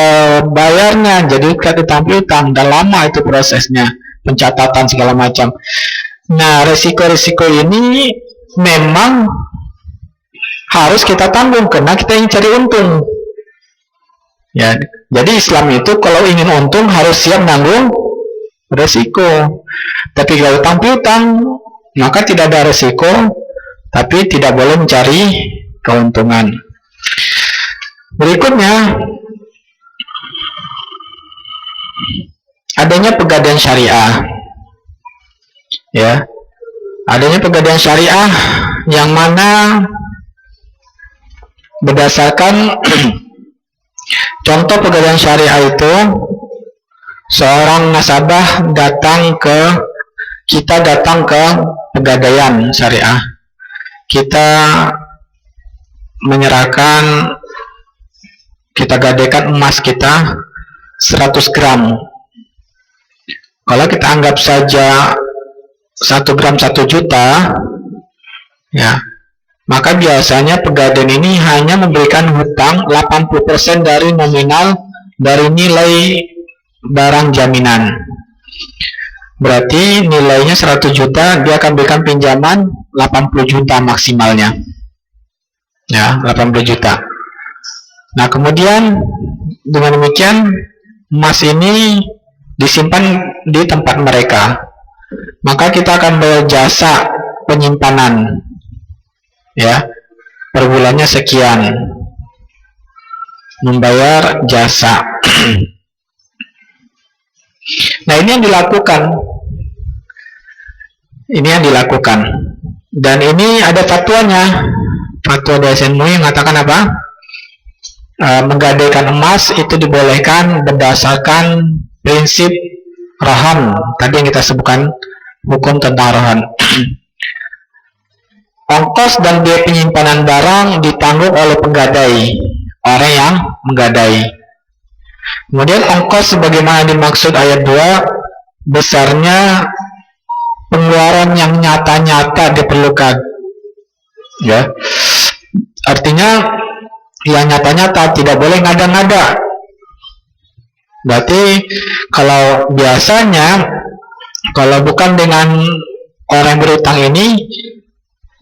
bayarnya, jadi ditampil utang dan lama itu prosesnya, pencatatan segala macam. Nah, resiko-resiko ini memang harus kita tanggung karena kita ingin cari untung. Ya, jadi Islam itu kalau ingin untung harus siap nanggung resiko. Tapi kalau utang piutang maka tidak ada resiko, tapi tidak boleh mencari keuntungan. Berikutnya, adanya pegadaian syariah. Ya, adanya pegadaian syariah yang mana berdasarkan contoh pegadaian syariah itu, seorang nasabah datang ke pegadaian syariah. Kita menyerahkan, kita gadaikan emas kita 100 gram. Kalau kita anggap saja 1 gram 1 juta, ya, maka biasanya pegadaian ini hanya memberikan hutang 80% dari nominal dari nilai barang jaminan. Berarti nilainya 100 juta, dia akan berikan pinjaman 80 juta maksimalnya. Ya, 80 juta. Nah, kemudian dengan demikian emas ini disimpan di tempat mereka. Maka kita akan bayar jasa penyimpanan, ya, per bulannya sekian, membayar jasa. Nah, ini yang dilakukan, dan ini ada fatwanya, fatwa DSN MUI yang mengatakan apa? Menggadaikan emas itu dibolehkan berdasarkan prinsip rahan, tadi yang kita sebutkan hukum tentang rahan. Ongkos dan biaya penyimpanan barang ditanggung oleh penggadai, orang yang menggadai. Kemudian ongkos sebagaimana dimaksud ayat 2, besarnya pengeluaran yang nyata-nyata diperlukan. Ya, artinya yang nyata-nyata, tidak boleh ngada-ngada. Berarti kalau biasanya, kalau bukan dengan orang yang berutang ini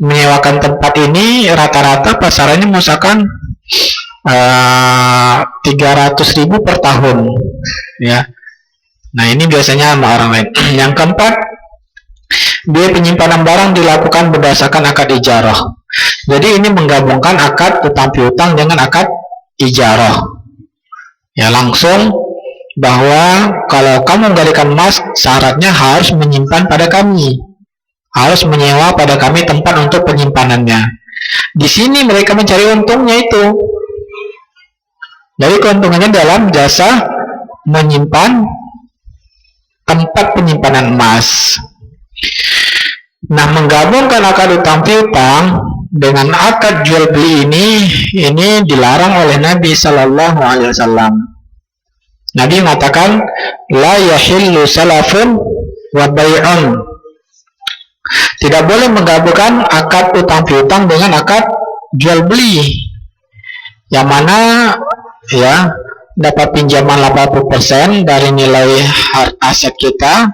menyewakan tempat ini, rata-rata pasarannya misalkan 300.000 per tahun, ya. Nah, ini biasanya sama orang lain. Yang keempat, biaya penyimpanan barang dilakukan berdasarkan akad ijarah. Jadi ini menggabungkan akad utang piutang dengan akad ijarah. Ya, langsung bahwa kalau kamu menggadaikan emas, syaratnya harus menyimpan pada kami, harus menyewa pada kami tempat untuk penyimpanannya. Di sini mereka mencari untungnya itu. Jadi keuntungannya dalam jasa menyimpan tempat penyimpanan emas. Nah, menggabungkan akad utang piutang dengan akad jual beli ini dilarang oleh Nabi Sallallahu Alaihi Wasallam. Nabi mengatakan, la yahillu salafun wa bay'un. Tidak boleh menggabungkan akad utang piutang dengan akad jual beli, yang mana, ya, dapat pinjaman 80% dari nilai aset kita,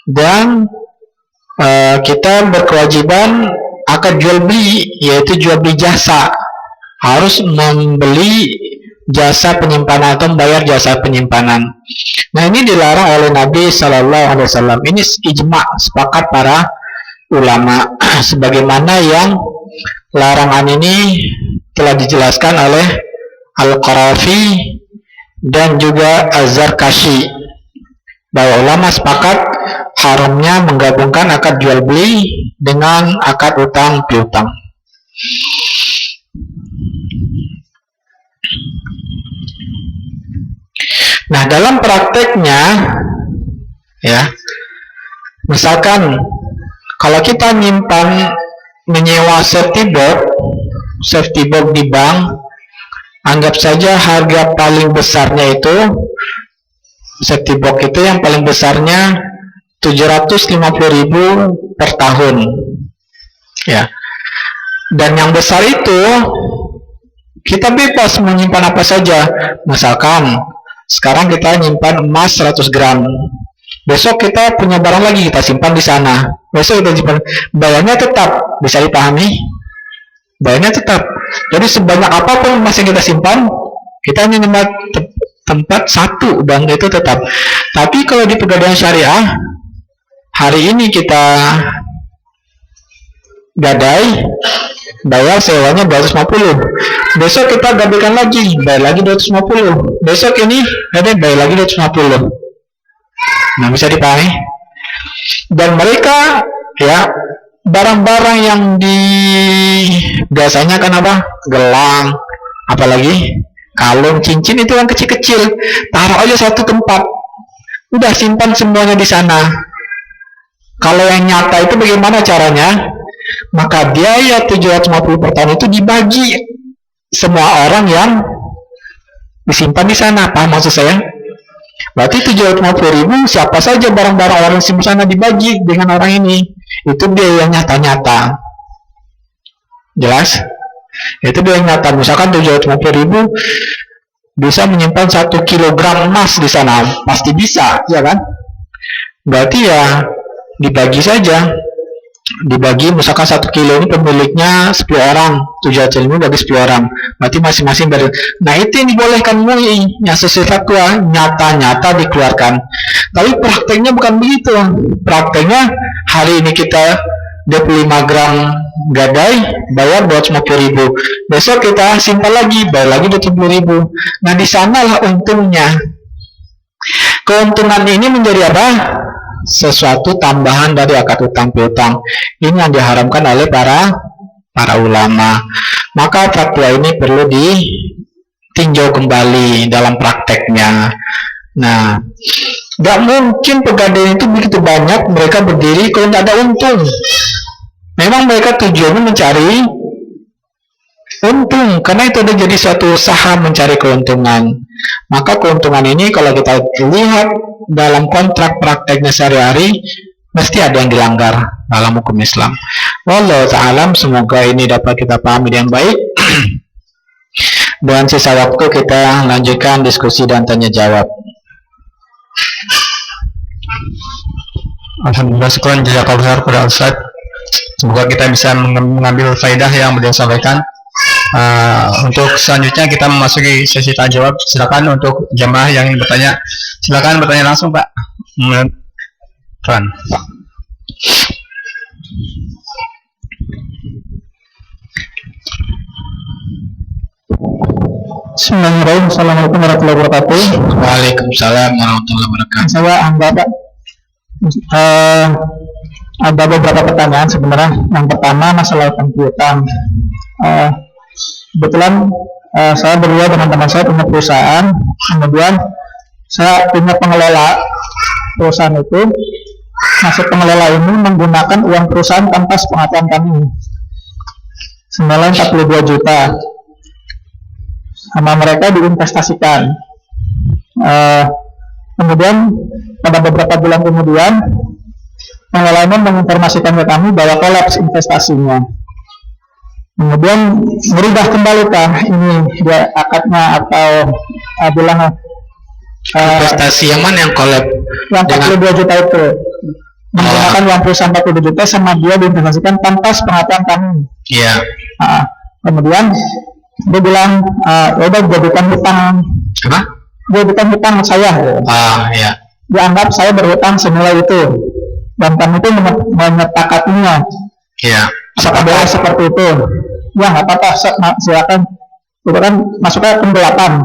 dan kita berkewajiban akad jual beli, yaitu jual beli jasa, harus membeli jasa penyimpanan atau membayar jasa penyimpanan. Nah, ini dilarang oleh Nabi Sallallahu Alaihi Wasallam. Ini ijma, sepakat para ulama. Sebagaimana yang larangan ini telah dijelaskan oleh Al-Qarafi dan juga Az-Zarkashi, bahwa ulama sepakat haramnya menggabungkan akad jual beli dengan akad utang piutang. Nah, dalam prakteknya, ya, misalkan kalau kita menyewa safety box di bank, anggap saja harga paling besarnya itu, safety box itu yang paling besarnya 750.000 per tahun, ya. Dan yang besar itu kita bebas menyimpan apa saja. Misalkan sekarang kita nyimpan emas 100 gram, Besok kita punya barang lagi, kita simpan di sana. Besok kita simpan. Bayarnya tetap, bisa dipahami? Bayarnya tetap. Jadi sebanyak apapun emas yang kita simpan, kita hanya tempat satu dan itu tetap. Tapi kalau di pegadaian syariah, hari ini kita gadai, bayar sewanya 250. Besok kita gadaikan lagi, bayar lagi 250. Besok ini gadai, bayar lagi 250. Nah, bisa dipahami. Dan mereka ya barang-barang yang biasanya kan apa? Gelang, apalagi kalung, cincin itu yang kecil-kecil. Taruh aja satu tempat. Udah simpan semuanya di sana. Kalau yang nyata itu bagaimana caranya? Maka biaya 750 per tahun itu dibagi semua orang yang disimpan di sana. Paham maksud saya? Berarti 750.000 siapa saja barang-barang orang di sana dibagi dengan orang ini. Itu biaya nyata-nyata. Jelas? Itu biaya nyata. Misalkan 750.000 bisa menyimpan 1 kilogram emas di sana. Pasti bisa, ya kan? Berarti ya dibagi saja. Dibagi misalkan 1 kilo ini pemiliknya 10 orang, 750 bagi 10 orang, berarti masing-masing dari. Nah, itu yang dibolehkan MUI yang sesuai fatwa, nyata-nyata dikeluarkan. Tapi prakteknya bukan begitu. Prakteknya hari ini kita 25 gram gadai bayar 250.000, besok kita simpan lagi bayar lagi 250.000. Nah, di sanalah untungnya. Keuntungan ini menjadi apa? Sesuatu tambahan dari akad utang piutang. Ini yang diharamkan oleh para ulama. Maka fatwa ini perlu ditinjau kembali dalam prakteknya. Nah, gak mungkin pegadaian itu begitu banyak mereka berdiri kalau tidak ada untung. Memang mereka tujuannya mencari untung, karena itu udah jadi suatu usaha mencari keuntungan. Maka keuntungan ini kalau kita lihat dalam kontrak prakteknya sehari-hari, mesti ada yang dilanggar dalam hukum Islam. Wallahu ta'ala, semoga ini dapat kita pahami dengan baik. Dan sisa waktu kita lanjutkan diskusi dan tanya jawab. Alhamdulillah, syukuran jazakallahu kepada Ustaz. Semoga kita bisa mengambil faedah yang beliau sampaikan. Untuk selanjutnya kita memasuki sesi tanya jawab. Silakan untuk jamaah yang ingin bertanya, silakan bertanya langsung, Pak. Tuan. Bismillahirrahmanirrahim. Assalamualaikum warahmatullahi wabarakatuh. Waalaikumsalam warahmatullahi wabarakatuh. Saya Angga, Pak. Ada beberapa pertanyaan sebenarnya. Yang pertama masalah utang piutang. Kebetulan saya berdua dengan teman saya punya perusahaan, kemudian saya punya pengelola perusahaan itu. Maksud pengelola ini menggunakan uang perusahaan tanpa sepengetahuan kami, senilai 42 juta. Sama mereka diinvestasikan. Kemudian pada beberapa bulan kemudian pengelolanya menginformasikan ke kami bahwa kolaps investasinya. Kemudian merubah kembali kah ini dia akadnya atau bilang investasi yang mana yang kolab? Yang 42 juta itu menggunakan uang perusahaan 42 juta sama dia diinvestasikan tanpa sepengetahuan kami. Iya. Kemudian dia bilang ya udah jadikan hutang. Apa? Jadikan hutang saya. Iya. Dianggap saya berhutang senilai itu dan kami itu menyepakatinya. Iya. Apakah boleh seperti itu? Ya nggak apa-apa, silakan. Itu kan masuknya penggelapan.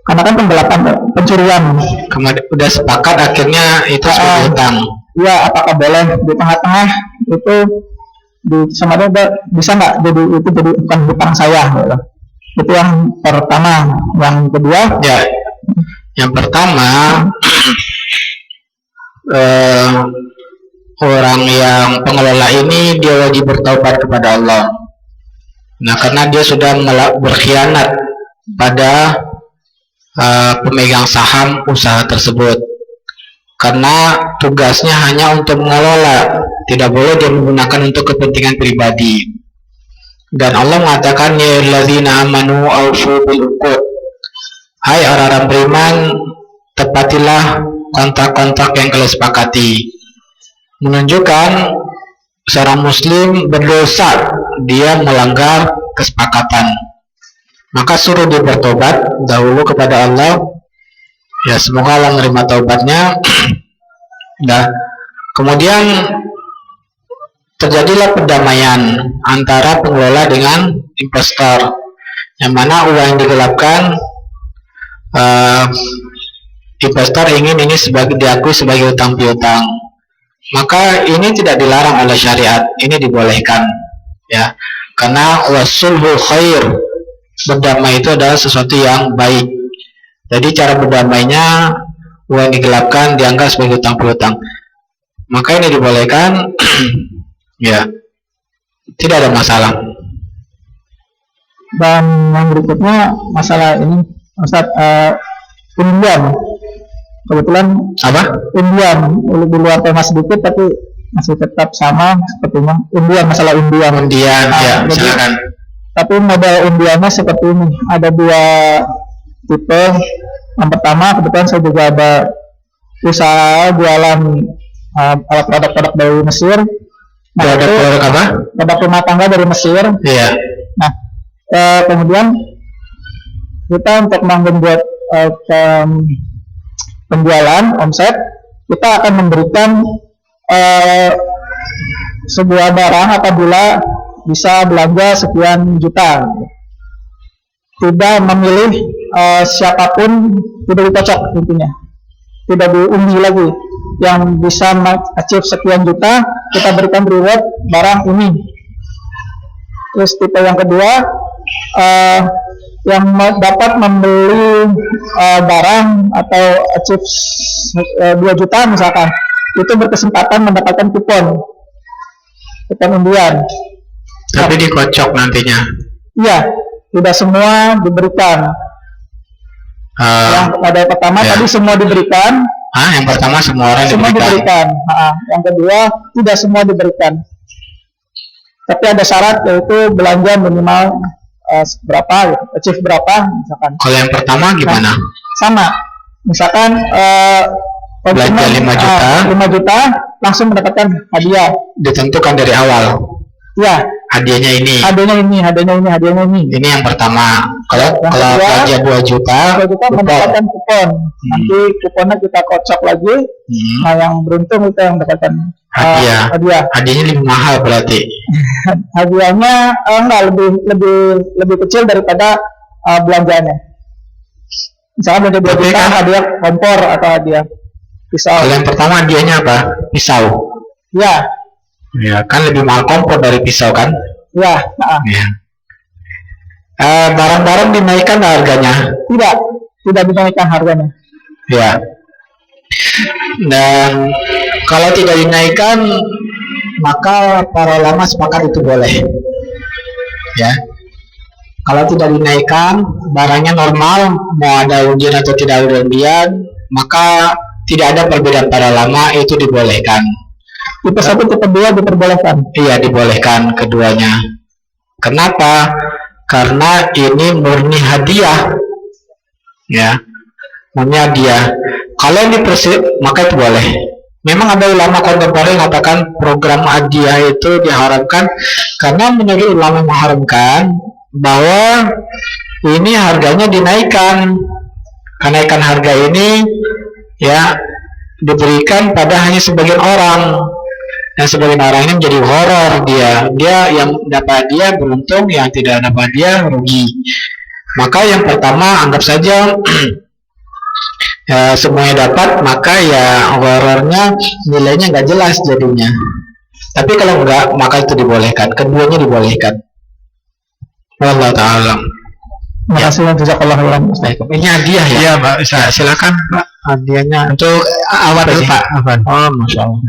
Karena kan penggelapan pencurian. Kemudian udah sepakat akhirnya itu sebagai hutang. Iya, apakah boleh di tengah-tengah itu sama dia bisa nggak jadi itu jadi bukan hutang saya? Gitu. Itu yang pertama. Yang kedua? Ya, yang pertama. Orang yang pengelola ini dia wajib bertaubat kepada Allah. Nah, karena dia sudah berkhianat pada pemegang saham usaha tersebut. Karena tugasnya hanya untuk mengelola, tidak boleh dia menggunakan untuk kepentingan pribadi. Dan Allah mengatakan, ya alladzina amanu aufu bil uqud. Hai orang-orang beriman, tepatilah kontrak-kontrak yang kalian sepakati, menunjukkan seorang muslim berdosa, dia melanggar kesepakatan. Maka suruh dia bertobat dahulu kepada Allah. Ya, semoga Allah menerima taubatnya. Nah, kemudian terjadilah perdamaian antara pengelola dengan investor, yang mana uang yang digelapkan, investor ingin ini diakui sebagai utang piutang. Maka ini tidak dilarang oleh syariat, ini dibolehkan, ya, karena wasulhul khair, berdamai itu adalah sesuatu yang baik. Jadi cara berdamainya uang digelapkan dianggap sebagai utang piutang, maka ini dibolehkan. Ya, tidak ada masalah. Dan yang berikutnya masalah ini, Ustaz, undian. Kebetulan Apa? undian di luar tema sedikit tapi masih tetap sama sepertinya. Undian, masalah undian. Undian, ya, jadi, silakan. tapi model undiannya seperti ini. Ada dua tipe. Yang pertama, kebetulan saya juga ada usaha jualan produk-produk dari Mesir. Nah, Produk apa? produk rumah tangga dari Mesir. Iya. Nah, kemudian kita untuk membuat penjualan omset, kita akan memberikan sebuah barang apabila bisa belanja sekian juta. Tidak memilih siapapun, tidak dikocok intinya, tidak diundi lagi. Yang bisa achieve sekian juta, kita berikan reward barang ini. Terus tipe yang kedua, yang dapat membeli barang atau achieve 2 juta misalkan, itu berkesempatan mendapatkan kupon undian. Tapi dikocok nantinya. Iya, tidak semua diberikan. Yang pada pertama ya. tadi semua diberikan. Yang pertama semua orang Semua diberikan. Yang kedua tidak semua diberikan. Tapi ada syarat, yaitu belanja minimal berapa, achieve berapa misalkan. Kalau yang pertama gimana? Sama. Misalkan Belanja 5 juta. 5 juta langsung mendapatkan hadiah. Ditentukan dari awal. Ya, Hadiahnya ini. hadiahnya ini. Ini yang pertama. Kalau Yang kedua, belanja 2 juta, 2 juta mendapatkan kupon. Nanti kuponnya kita kocok lagi. Nah, yang beruntung itu yang mendapatkan hadiah. Hadiahnya lebih mahal berarti. Hadiahnya enggak, lebih kecil daripada belanjanya. Misalnya belanja 2 juta, hadiah kompor atau hadiah pisau. Kalau yang pertama hadiahnya apa? Pisau. Ya, Ya, kan lebih mahal kompor dari pisau kan? ya. Ya. Barang-barang dinaikkan harganya. Tidak dinaikkan harganya. Ya. Dan kalau tidak dinaikkan, maka para ulama sepakat itu boleh. Ya. Kalau tidak dinaikkan, barangnya normal, mau ada undian atau tidak ada undian, maka tidak ada perbedaan para ulama, itu dibolehkan. Tipe 1, tipe 2 diperbolehkan. Iya, dibolehkan keduanya. Kenapa? Karena ini murni hadiah. Ya. Murni hadiah. Kalau ini maka itu boleh. Memang ada ulama kontemporer yang mengatakan program hadiah itu diharamkan karena menurut ulama mengharamkan bahwa ini harganya dinaikkan. Kenaikan harga ini ya diberikan pada hanya sebagian orang. Dan sebagian orang ini menjadi horor dia yang dapat dia beruntung, yang tidak dapat dia rugi. Maka yang pertama anggap saja ya, semuanya dapat, maka ya horornya nilainya nggak jelas jadinya. Tapi kalau enggak, maka itu dibolehkan, keduanya dibolehkan. Wallahu ta'ala. Terima kasih, jazakallahu khairan. Ini hadiah ya? Iya, Pak. Silakan Pak, hadiahnya Untuk awat dulu, Pak. Afwan. oh masya Allah.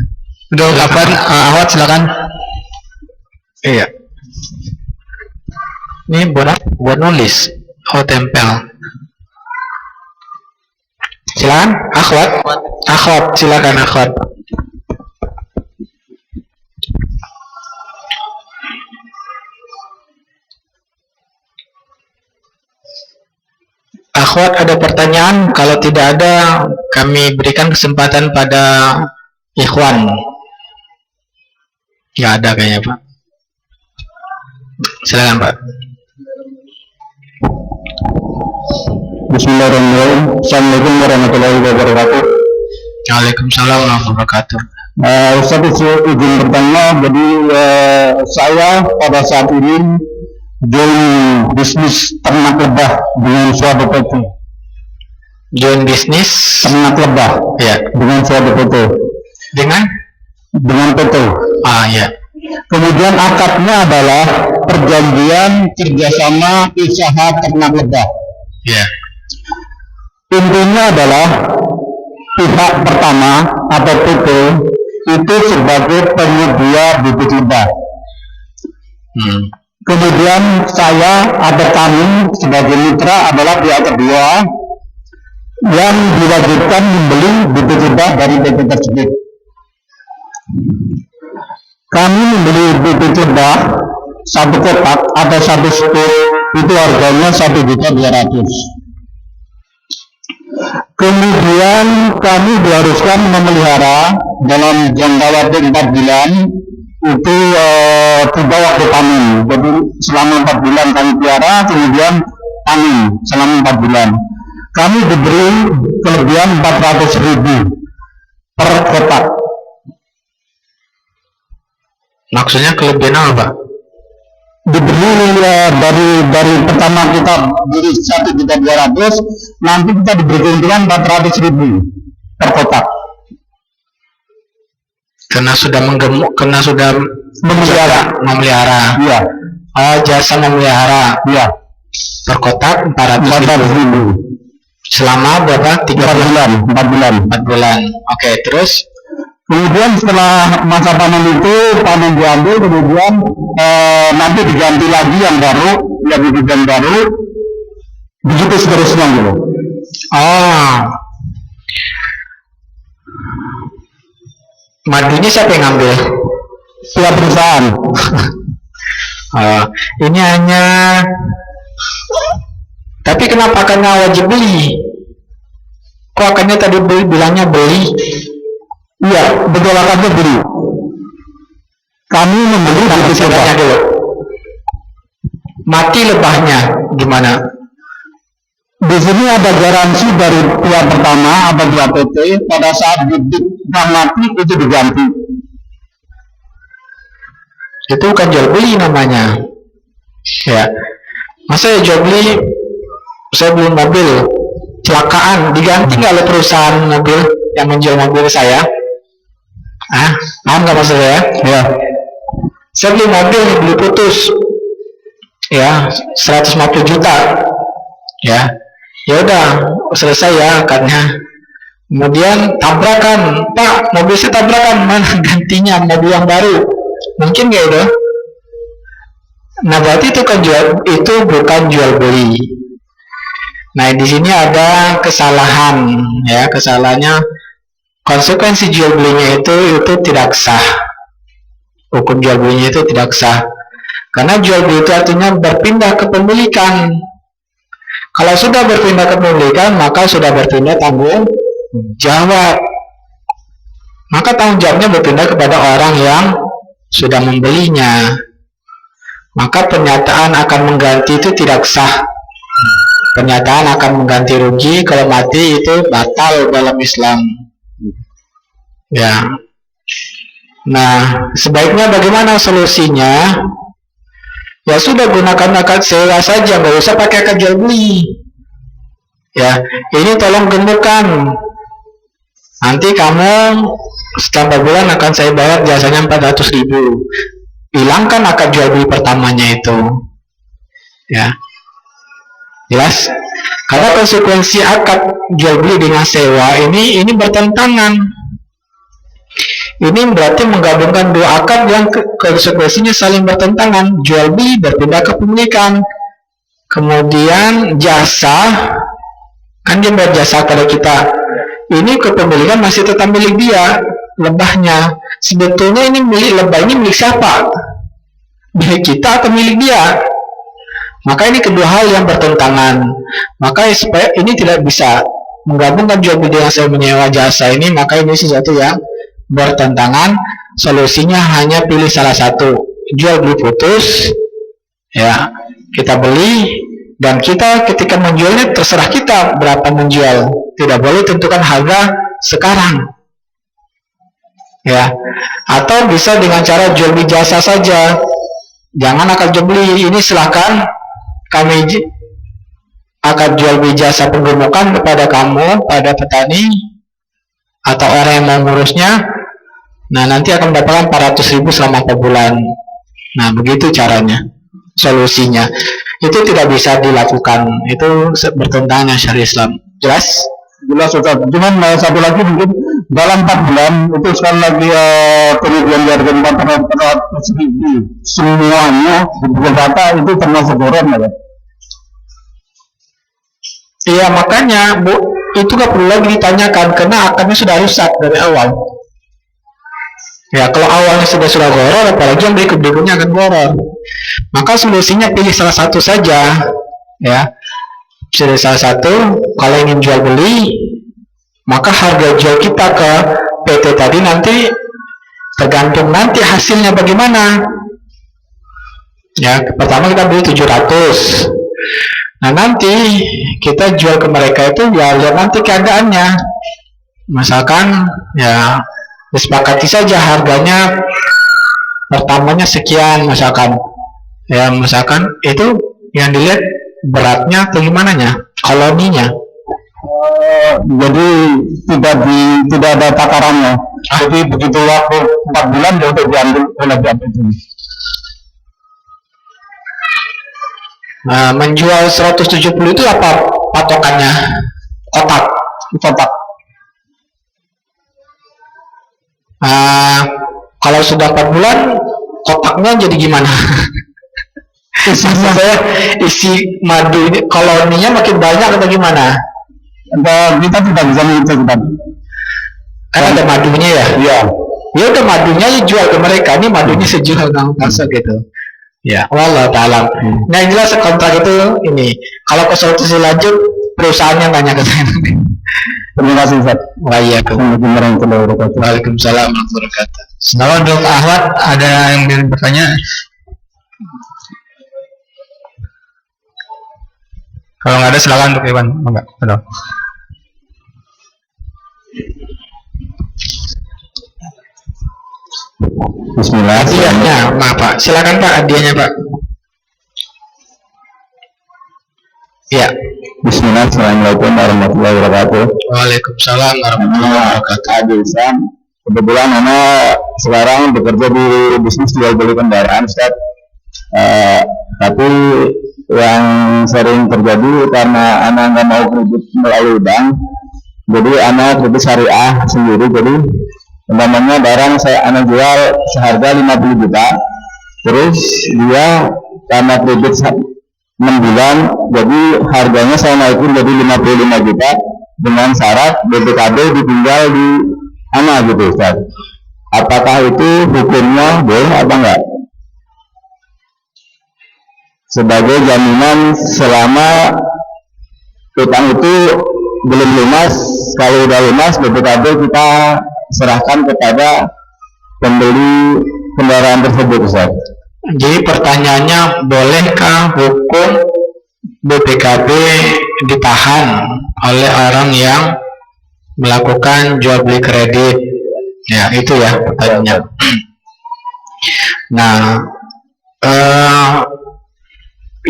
Untuk Afwan, awat silakan. Iya. Ini buat nulis. Oh, tempel. Silakan, akhwat, silakan akhwat. Akhwat ada pertanyaan? Kalau tidak ada, kami berikan kesempatan pada ikhwan. Nggak ada kayaknya, Pak. Silakan, Pak. Bismillahirrahmanirrahim. Assalamualaikum warahmatullahi wabarakatuh. Waalaikumsalam warahmatullahi wabarakatuh. Ustaz, izin bertanya. Jadi saya pada saat ini join bisnis ternak lebah dengan suatu PT. Join bisnis Ternak lebah ya dengan suatu PT. dengan PT. ya. Kemudian akadnya adalah perjanjian kerjasama usaha ternak lebah. Ya. Intinya adalah pihak pertama atau PT itu sebagai penyedia bibit lebah. Kemudian saya atau kami sebagai mitra adalah pihak kedua yang diwajibkan membeli bibit lebah dari PT tersebut. Kami membeli bibit lebah satu kotak atau satu stuk itu harganya 1.200.000. Kemudian kami diharuskan memelihara dalam jangka waktu 4 bulan itu 3 waktu panen. Jadi selama 4 bulan kami pelihara, kemudian panen selama 4 bulan. Kami diberi kelebihan 400.000 per kotak. Maksudnya kelebihan apa, Pak? Diberi dari pertama kita beli 1.200.000, nanti kita diberi keuntungan 400.000 per kotak. Karena sudah memelihara. Iya. Jasa memelihara. Iya. Per kotak 400.000. Selama berapa? 4 bulan. 4 bulan. Oke, terus Kemudian setelah masa panen itu, panen diambil, kemudian nanti diganti lagi yang baru, yang baru, begitu seterusnya gitu. Madunya siapa yang ngambil? Pihak perusahaan. Ini hanya. Tapi kenapa akannya wajib beli? Kok akannya tadi bilangnya beli? Iya, betul, akadnya beli. Kami membeli bibit lebah dulu. Mati lebahnya gimana? Di sini ada garansi dari pihak pertama atau pihak PT pada saat bibit mati itu diganti. Itu bukan jual beli namanya. Ya. Masa ya jual beli? Saya beli mobil, kecelakaan, diganti nggak oleh perusahaan mobil yang menjual mobil saya? Paham nggak maksud saya? Ya. Saya beli mobil, beli putus, ya 150 juta, ya udah selesai ya akadnya. Kemudian tabrakan, Pak, mobil saya tabrakan, mana gantinya mobil yang baru? Mungkin nggak itu? Nah berarti itu bukan jual beli. Nah di sini ada kesalahan, ya kesalahannya. Konsekuensi jual belinya itu tidak sah. Hukum jual belinya itu tidak sah. Karena jual beli itu artinya berpindah kepemilikan. Kalau sudah berpindah kepemilikan, maka sudah berpindah tanggung jawab. Maka tanggung jawabnya berpindah kepada orang yang sudah membelinya. Maka pernyataan akan mengganti itu tidak sah. Pernyataan akan mengganti rugi kalau mati itu batal dalam Islam. Ya. Nah, sebaiknya bagaimana solusinya? Ya sudah, gunakan akad sewa saja, nggak usah pakai akad jual beli. Ya, ini tolong gemukkan. Nanti kamu setelah bulan akan saya bayar jasanya 400.000. Hilangkan akad jual beli pertamanya itu. Ya. Jelas? Karena konsekuensi akad jual beli dengan sewa ini bertentangan. Ini berarti menggabungkan dua akad yang konsekuensinya saling bertentangan. Jual beli berpindah kepemilikan. Kemudian jasa, kan dia berjasa pada kita. Ini kepemilikan masih tetap milik dia, lebahnya. Sebetulnya ini milik lebah ini milik siapa? Milik kita atau milik dia? Maka ini kedua hal yang bertentangan. Maka supaya ini tidak bisa menggabungkan jual beli dengan sewa menyewa jasa ini, maka ini sesuatu yang bertentangan. Solusinya hanya pilih salah satu, jual beli putus, ya kita beli, dan kita ketika menjualnya terserah kita berapa menjual, tidak boleh tentukan harga sekarang, ya. Atau bisa dengan cara jual beli jasa saja, jangan akad jual beli. Ini silakan kami akan jual beli jasa penggemukan kepada kamu, pada petani atau orang yang mau ngurusnya. Nah, nanti akan mendapatkan 400.000 selama 4 bulan. Nah, begitu caranya, solusinya. Itu tidak bisa dilakukan, itu bertentangan dengan syariat Islam. Jelas? Jelas Ustaz. Cuman satu lagi mungkin dalam 4 bulan itu sekali lagi kerugian di harga 400.000 semuanya di rata itu termasuk goron ya. Iya, makanya Bu, itu gak perlu lagi ditanyakan karena akadnya sudah rusak dari awal. Ya, kalau awalnya sudah goror, apalagi yang berikut-berikutnya akan goror. Maka solusinya pilih salah satu saja, ya. Pilih salah satu. Kalau ingin jual beli, maka harga jual kita ke PT tadi nanti tergantung nanti hasilnya bagaimana. Ya, pertama kita beli 700. Nah, nanti kita jual ke mereka itu ya lihat nanti keadaannya. Misalkan ya disepakati saja harganya pertamanya sekian, misalkan ya, misalkan itu yang dilihat beratnya atau gimana nya, koloninya. Jadi tidak ada takarannya. Jadi begitu waktu 4 bulan dia untuk diambil oleh diambil itu. Nah, menjual 170 itu apa patokannya? Kotak. Kalau sudah 4 bulan, kotaknya jadi gimana? isi madu ini, koloninya makin banyak atau gimana? Kita tidak bisa menghitung. Kan ada madunya ya? Iya. Ya udah, madunya jual ke mereka, ini madunya sejual dengan pasar gitu. Ya, wallah ta'ala. Nah, yang jelas kontrak itu ini. Kalau konsultasi lanjut, perusahaannya tanya ke saya. Terima kasih Ustaz. Waalaikumsalam warahmatullahi wabarakatuh. Kalau untuk Ahwat ada yang ingin bertanya? Kalau nggak ada silakan untuk Iwan. Enggak, ada. Bismillah. Hadiahnya, maaf Pak. Silakan Pak, hadiahnya Pak. Ya. Bismillah. Assalamualaikum warahmatullahi wabarakatuh. Waalaikumsalam warahmatullahi wabarakatuh. Ajusan. Kebetulan anak sekarang bekerja di bisnis jual beli kendaraan, Ustaz. Tapi yang sering terjadi karena anak nggak mau kredit melalui bank, jadi anak kredit syariah sendiri. Jadi umpamanya barang anak jual seharga 50 juta, terus dia karena kredit 6 bulan, jadi harganya saya naikin jadi 55 juta dengan syarat BPKB ditinggal di anak gitu Ustaz. Apakah itu hukumnya boleh apa enggak? Sebagai jaminan selama utang itu belum lunas, kalau udah lunas BPKB kita serahkan kepada pembeli kendaraan tersebut Ustaz. Jadi pertanyaannya, bolehkah hukum BPKB ditahan oleh orang yang melakukan jual beli kredit? Ya, itu ya pertanyaannya. Nah,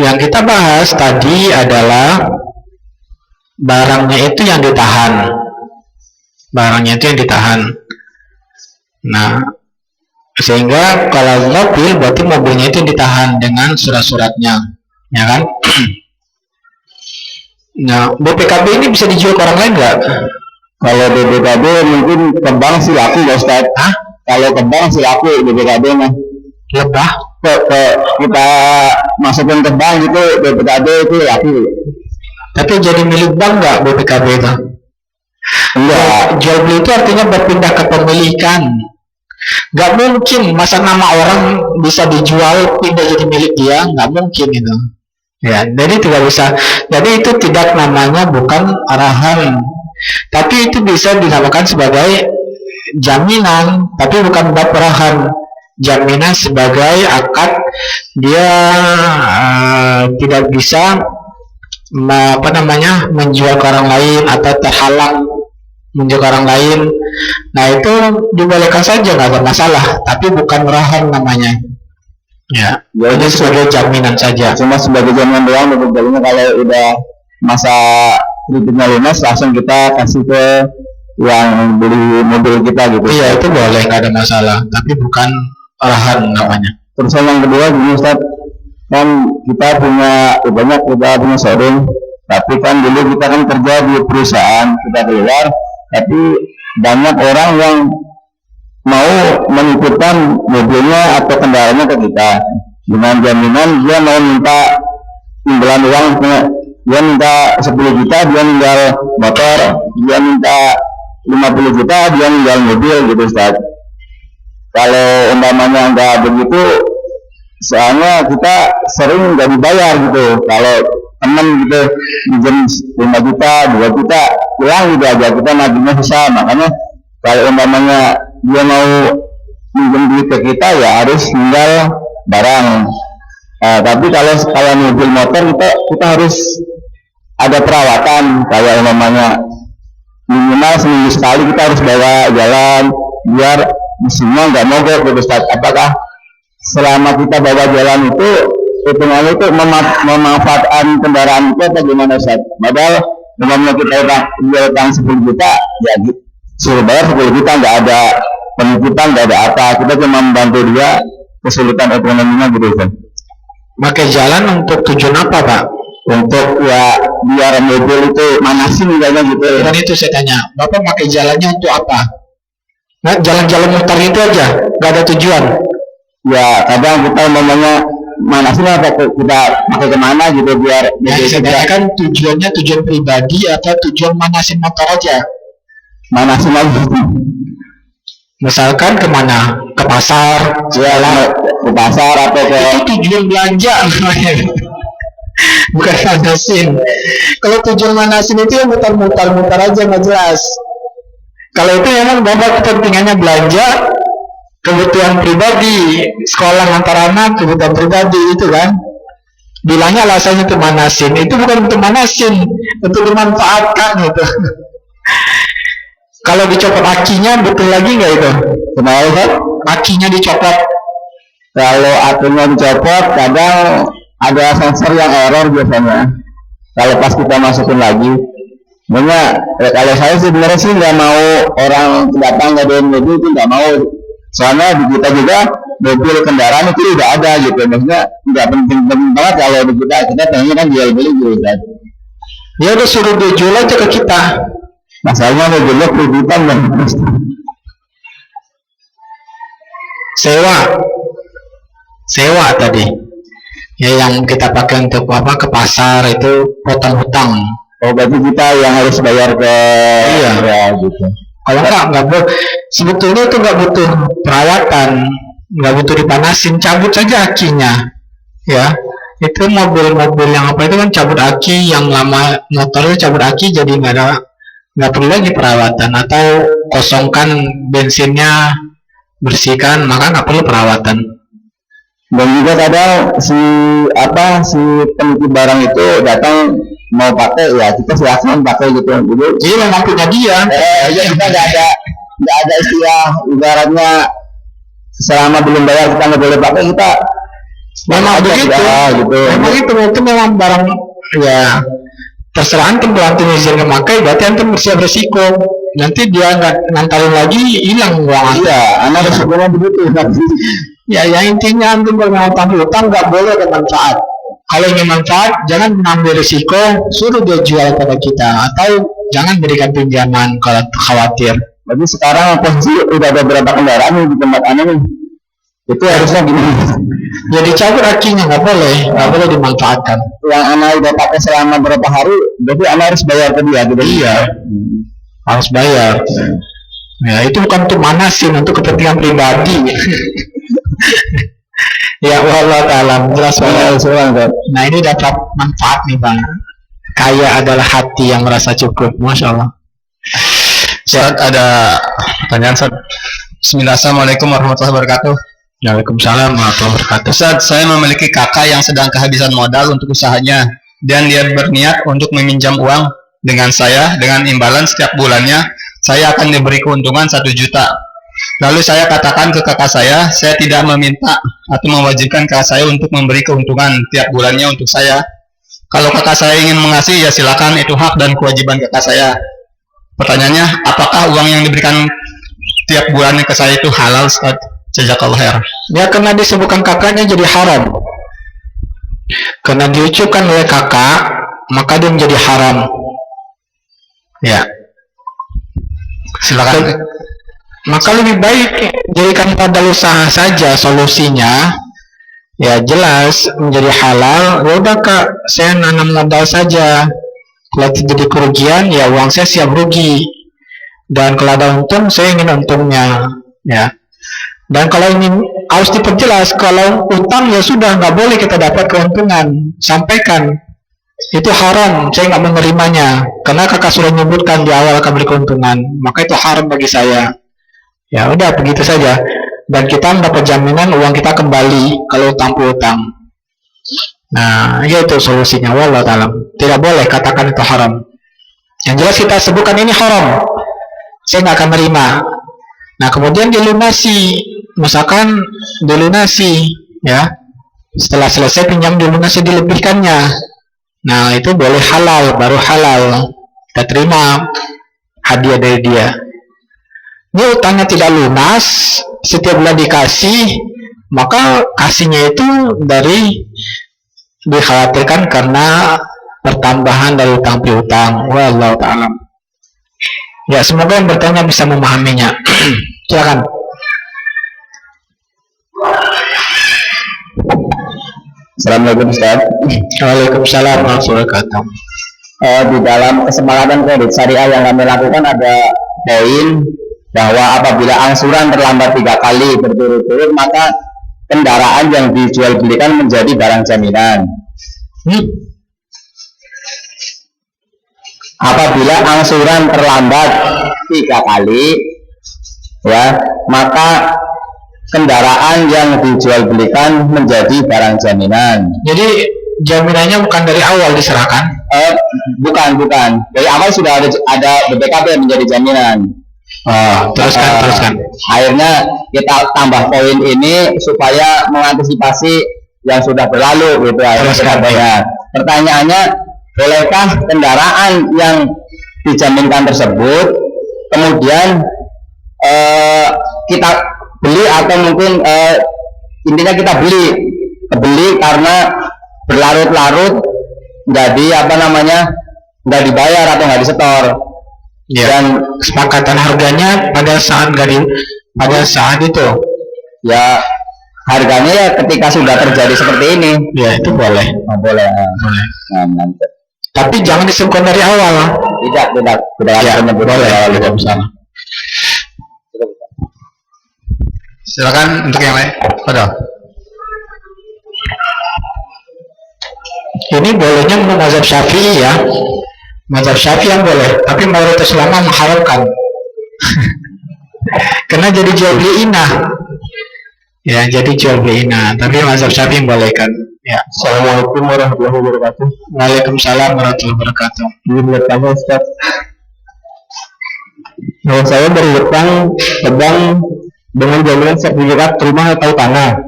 yang kita bahas tadi adalah barangnya itu yang ditahan. Nah, sehingga kalau mobil, berarti mobilnya itu ditahan dengan surat-suratnya, ya kan? Nah, BPKB ini bisa dijual ke orang lain nggak? Kalau BPKB mungkin ke bank sih laku ya Ustaz. Kalau ke bank sih laku BPKB mah. Lebah? Kita masukin ke bank itu BPKB itu laku. Tapi jadi milik bank nggak BPKB itu? Enggak. Jual beli itu artinya berpindah kepemilikan. Nggak mungkin masa nama orang bisa dijual pindah jadi milik dia, nggak mungkin itu. Ya, jadi tidak bisa. Jadi itu tidak namanya bukan arahan, tapi itu bisa dinamakan sebagai jaminan, tapi bukan bab arahan. Jaminan sebagai akad dia tidak bisa menjual ke orang lain atau terhalang menjual ke orang lain. Nah itu dibolehkan saja, nggak ada masalah, tapi bukan arahan namanya. Ya, jadi sebagai jaminan saja. Cuma sebagai jaminan doang, betulnya kalau udah masa kreditnya lunas langsung kita kasih ke yang beli mobil kita gitu. Iya, itu boleh, nggak ada masalah, tapi bukan arahan namanya. Terus yang kedua gini Ustaz, kan kita punya showroom, tapi kan dulu kita kan kerja di perusahaan, kita keluar, tapi banyak orang yang mau menitipkan mobilnya atau kendaraannya ke kita dengan jaminan dia mau minta imbalan uang, dia minta 10 juta, dia ninggal motor, dia minta 50 juta, dia ninggal mobil gitu Ustaz. Kalau umpamanya nggak begitu, soalnya kita sering nggak dibayar gitu. Kalau teman gitu pinjam 5 juta, 2 juta, pulang gitu aja, kita nagihnya susah. Makanya kalau umpamanya dia mau pinjam duit ke kita ya harus tinggal barang. Tapi kalau mobil motor kita harus ada perawatan, kayak umpamanya minimal seminggu sekali kita harus bawa jalan biar mesinnya nggak mogok gitu Ustaz. Apakah selama kita bawa jalan itu hitungannya itu memanfaatkan kendaraan itu atau gimana Ustaz? Padahal umpamanya kita utang 10 juta ya suruh bayar 10 juta, nggak ada penitipan, nggak ada apa, kita cuma membantu dia kesulitan ekonominya gitu Ustaz. Pakai jalan untuk tujuan apa Pak? Untuk ya biar mobil itu manasin misalnya gitu. Dan itu saya tanya, Bapak pakai jalannya untuk apa? Nah, jalan-jalan mutar itu aja, nggak ada tujuan. Ya kadang kita umpamanya manasin apa kita pakai kemana gitu biar saya kan tujuannya tujuan pribadi atau tujuan manasin motor aja. Manasin aja. Misalkan kemana? Ke pasar, Ya, ke pasar atau ke itu tujuan belanja namanya. Bukan manasin. Kalau tujuan manasin itu yang mutar-mutar aja nggak jelas. Kalau itu memang bapak kepentingannya belanja, kebutuhan pribadi, sekolah antar anak, kebutuhan pribadi itu kan. Bilangnya alasannya untuk manasin, itu bukan untuk manasin, untuk dimanfaatkan gitu. Kalau dicopot akinya betul lagi nggak itu? kenal kan? Akinya dicopot. Kalau akinya dicopot kadang ada sensor yang error biasanya. Kalau pas kita masukin lagi, kalau saya sebenarnya sih nggak mau orang datang ngadain mobil itu nggak mau. Soalnya di kita juga mobil kendaraan itu udah ada gitu. Maksudnya nggak penting banget kalau di kita pengen kan jual beli gitu kan. Ya udah suruh dia jual aja ke kita. Masalahnya mobilnya kreditkan kan. Sewa tadi. Ya yang kita pakai untuk apa ke pasar itu potong hutang. Oh berarti kita yang harus bayar ke Iya. Ya gitu. Kalau nggak sebetulnya itu nggak butuh perawatan, nggak butuh dipanasin, cabut saja akinya, ya. Itu mobil-mobil yang apa itu kan cabut aki, yang lama motornya cabut aki, jadi nggak perlu lagi perawatan, atau kosongkan bensinnya, bersihkan, maka nggak perlu perawatan. Dan juga kadang si penitip barang itu datang mau pakai ya kita silakan pakai gitu. Jadi Jadi memang punya dia. ya kita nggak ada istilah ibaratnya selama belum bayar kita nggak boleh pakai, kita Memang begitu. Gitu. Memang itu memang barang ya terserah antum. Kalau antum izin memakai berarti antum bersiap resiko. Nanti dia nggak ngantarin lagi hilang uang. Iya, anak resikonya begitu. Ya, yang intinya antum kalau mau utang nggak boleh ada manfaat. Kalau ingin manfaat, jangan mengambil risiko, suruh dia jual pada kita, atau jangan berikan pinjaman kalau khawatir. Jadi sekarang posisi udah ada berapa kendaraan nih di tempat anda nih? Itu harusnya gini. Jadi cabut akinya nggak boleh dimanfaatkan. Yang anak udah pakai selama berapa hari, berarti anak harus bayar ke dia gitu. Iya, harus bayar. Ya itu bukan untuk manasin, untuk kepentingan pribadi. Ya Allah taala jelas banget. Nah ini dapat manfaat nih bang. Kaya adalah hati yang merasa cukup, masya Allah. Ustaz, ada pertanyaan Ustaz. Bismillah, Assalamualaikum warahmatullahi wabarakatuh. Waalaikumsalam warahmatullahi wabarakatuh. Ustaz, saya memiliki kakak yang sedang kehabisan modal untuk usahanya dan dia berniat untuk meminjam uang dengan saya dengan imbalan setiap bulannya saya akan diberi keuntungan 1 juta. Lalu saya katakan ke kakak saya tidak meminta atau mewajibkan kakak saya untuk memberi keuntungan tiap bulannya untuk saya. Kalau kakak saya ingin mengasih ya silakan, itu hak dan kewajiban kakak saya. Pertanyaannya, apakah uang yang diberikan tiap bulannya ke saya itu halal, Ustaz? Jazakallah khair. Ya karena disebutkan kakaknya jadi haram. Karena diucapkan oleh kakak, maka dia menjadi haram. Ya. Silakan. Maka lebih baik jadikan pada usaha saja solusinya. Ya jelas menjadi halal. Ya udah kak, saya nanam modal saja. Kalau terjadi kerugian, ya uang saya siap rugi. Dan kalau ada untung, saya ingin untungnya. Ya. Dan kalau ingin harus diperjelas, kalau utang ya sudah nggak boleh kita dapat keuntungan. Sampaikan itu haram, saya nggak menerimanya. Karena kakak sudah menyebutkan di awal akan beri keuntungan, maka itu haram bagi saya. Ya udah begitu saja. Dan kita mendapat jaminan uang kita kembali kalau utang piutang. Nah, itu solusinya. Wallahu ta'ala. Tidak boleh katakan itu haram. Yang jelas kita sebutkan ini haram. Saya nggak akan terima. Nah, kemudian dilunasi. Misalkan dilunasi, ya. Setelah selesai pinjam dilunasi dilebihkannya. Nah, itu boleh halal, baru halal. Kita terima hadiah dari dia. Ini utangnya tidak lunas, setiap bulan dikasih, maka kasihnya itu dikhawatirkan karena pertambahan dari utang piutang. Wallahu ta'ala. Ya, semoga yang bertanya bisa memahaminya. Silakan. Assalamualaikum Ustaz. Waalaikumsalam warahmatullahi wabarakatuh. Di dalam kesepakatan kredit syariah yang kami lakukan ada poin bahwa apabila angsuran terlambat 3 kali berturut-turut maka kendaraan yang dijual belikan menjadi barang jaminan. Apabila angsuran terlambat 3 kali, ya, maka kendaraan yang dijual belikan menjadi barang jaminan. Jadi jaminannya bukan dari awal diserahkan? Bukan. Dari awal sudah ada BPKB yang menjadi jaminan. Teruskan. Akhirnya kita tambah poin ini supaya mengantisipasi yang sudah berlalu gitu. Pertanyaannya, bolehkah kendaraan yang dijaminkan tersebut kemudian kita beli atau mungkin intinya kita beli karena berlarut-larut nggak dibayar atau nggak disetor, ya. Dan kesepakatan harganya pada saat itu, ya harganya ya ketika sudah terjadi seperti ini, ya itu boleh. Boleh. Mantap. Tapi jangan disebutkan dari awal. Tidak Ya, boleh. Tidak masalah. Silakan untuk yang lain. Pada. Ini bolehnya menurut mazhab Syafi'i ya. Mazhab Syafi'i yang boleh, tapi mayoritas ulama mengharamkan. Karena jadi jual beli inah. Ya, jadi jual beli inah, tapi mazhab Syafi'i membolehkan. Ya. Assalamualaikum warahmatullahi wabarakatuh. Waalaikumsalam warahmatullahi wabarakatuh. Ini bertanya Ustaz. Kalau saya berhutang dengan jaminan sertifikat rumah atau tanah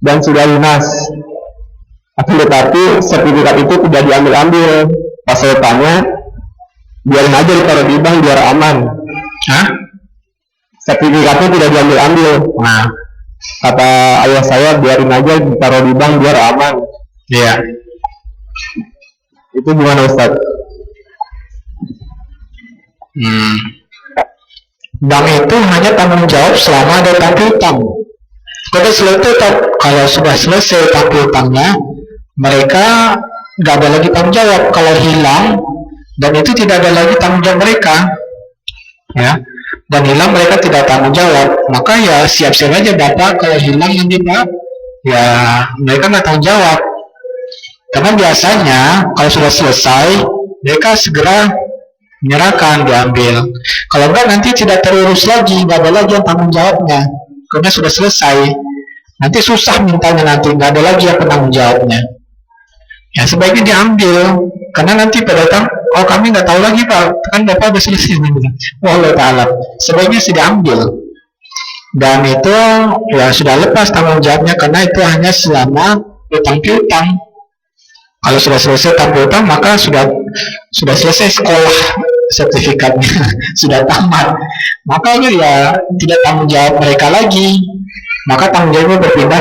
dan sudah lunas, akan tetapi sertifikat itu tidak diambil. Pas saya tanya, biarin aja ditaruh di bank biar aman. Sertifikatnya tidak diambil. Nah, kata ayah saya, biarin aja ditaruh di bank biar aman. Iya. Itu gimana Ustaz? Bank itu hanya tanggung jawab selama ada utang piutang. Kalau sudah selesai utang piutangnya, mereka nggak ada lagi tanggung jawab. Kalau hilang dan itu tidak ada lagi tanggung jawab mereka, ya. dan hilang mereka tidak tanggung jawab, maka ya siap-siap aja Bapak kalau hilang nanti Pak, ya mereka nggak tanggung jawab. Karena biasanya kalau sudah selesai mereka segera menyerahkan, diambil. Kalau enggak nanti tidak terurus lagi, nggak ada lagi yang tanggung jawabnya karena sudah selesai. Nanti susah mintanya, nanti nggak ada lagi yang penanggung jawabnya. Ya sebaiknya diambil, karena nanti pada datang, oh kami nggak tahu lagi Pak, kan Bapak udah selesai. Wallahu ta'ala, sebaiknya sih diambil. Dan itu ya sudah lepas tanggung jawabnya, karena itu hanya selama utang piutang. Kalau sudah selesai utang piutang, maka sudah selesai sekolah sertifikatnya, sudah tamat. Maka ya tidak tanggung jawab mereka lagi, maka tanggung jawabnya berpindah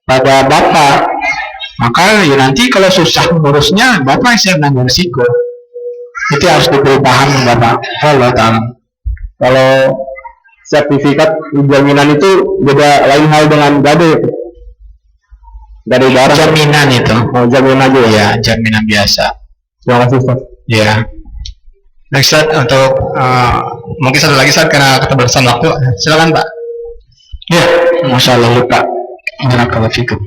pada Bapak. Maka ya nanti kalau susah mengurusnya, Bapak yang siap nanggung risiko. Itu harus diberi paham Bapak. Allah ta'ala. Kalau sertifikat jaminan itu beda lain hal dengan gade. Gade barang. Jaminan itu. Oh, jaminan aja ya. Ya, jaminan biasa. Terima kasih Ustaz. Ya. Next Ustaz, untuk mungkin satu lagi Ustaz karena keterbatasan waktu. Silakan Pak. Ya, Masya Allah lupa. Barakallahu fikum.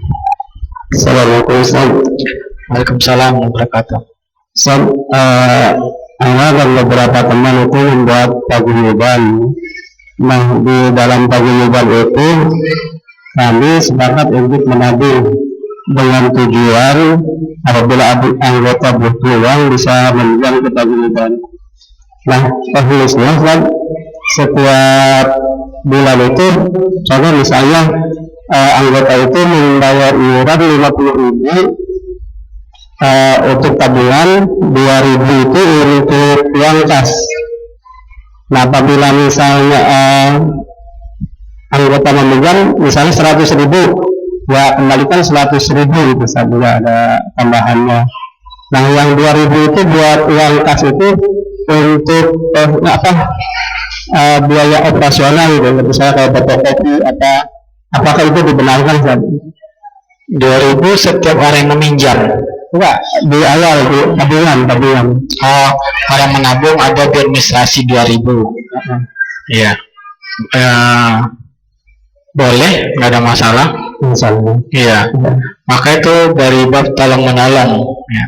Assalamualaikum Ustaz. Waalaikumsalam warahmatullahi wabarakatuh. Ustaz, Ana dan beberapa teman itu membuat paguyuban. Nah, di dalam paguyuban itu kami sepakat untuk menabung dengan tujuan apabila anggota butuh uang bisa meminjam ke paguyuban. Nah, teknisnya Ustaz, setiap bulan itu, contoh misalnya anggota itu membayar iuran 50.000 untuk tabungan, 2.000 itu untuk uang kas. Nah, apabila misalnya anggota memegang misalnya 100.000, ya kembalikan 100.000 itu saja, ada tambahannya. Nah, yang 2.000 itu buat uang kas itu untuk biaya operasional gitu, misalnya kayak fotokopi apakah itu dibenarkan Ustaz? 2.000 setiap orang yang meminjam. Enggak, di awal di tabungan. Oh, orang menabung ada di administrasi 2.000. Iya. Boleh, nggak ada masalah. Misalnya. Iya. Maka itu dari bab tolong menolong. Ya.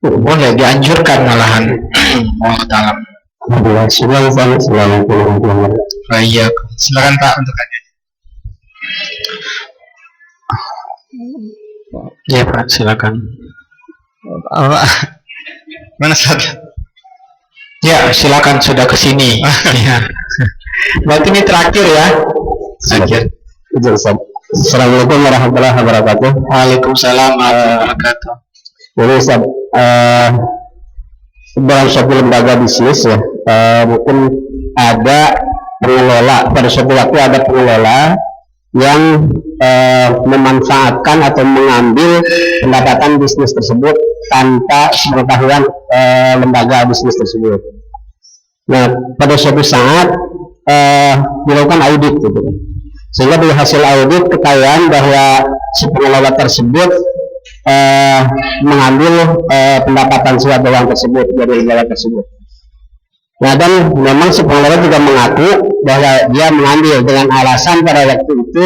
Boleh, dianjurkan malahan. Allah Ta'ala. Baik. Silakan Pak untuk kajian. Ya Pak, silakan. Mana Ustaz? Ya, silakan sudah kesini. Ya. Berarti ini terakhir ya. Terakhir. Assalamualaikum warahmatullahi wabarakatuh. Waalaikumsalam warahmatullahi wabarakatuh. Jadi Ustaz, dalam suatu lembaga bisnis ya, mungkin ada pengelola, pada suatu waktu ada pengelola yang memanfaatkan atau mengambil pendapatan bisnis tersebut tanpa pengetahuan lembaga bisnis tersebut. Nah, pada suatu saat dilakukan audit gitu. Sehingga dari hasil audit ketahuan bahwa si pengelola tersebut mengambil pendapatan suatu uang tersebut dari lembaga tersebut. Nah, dan memang si pengelola juga mengaku bahwa dia mengambil dengan alasan pada waktu itu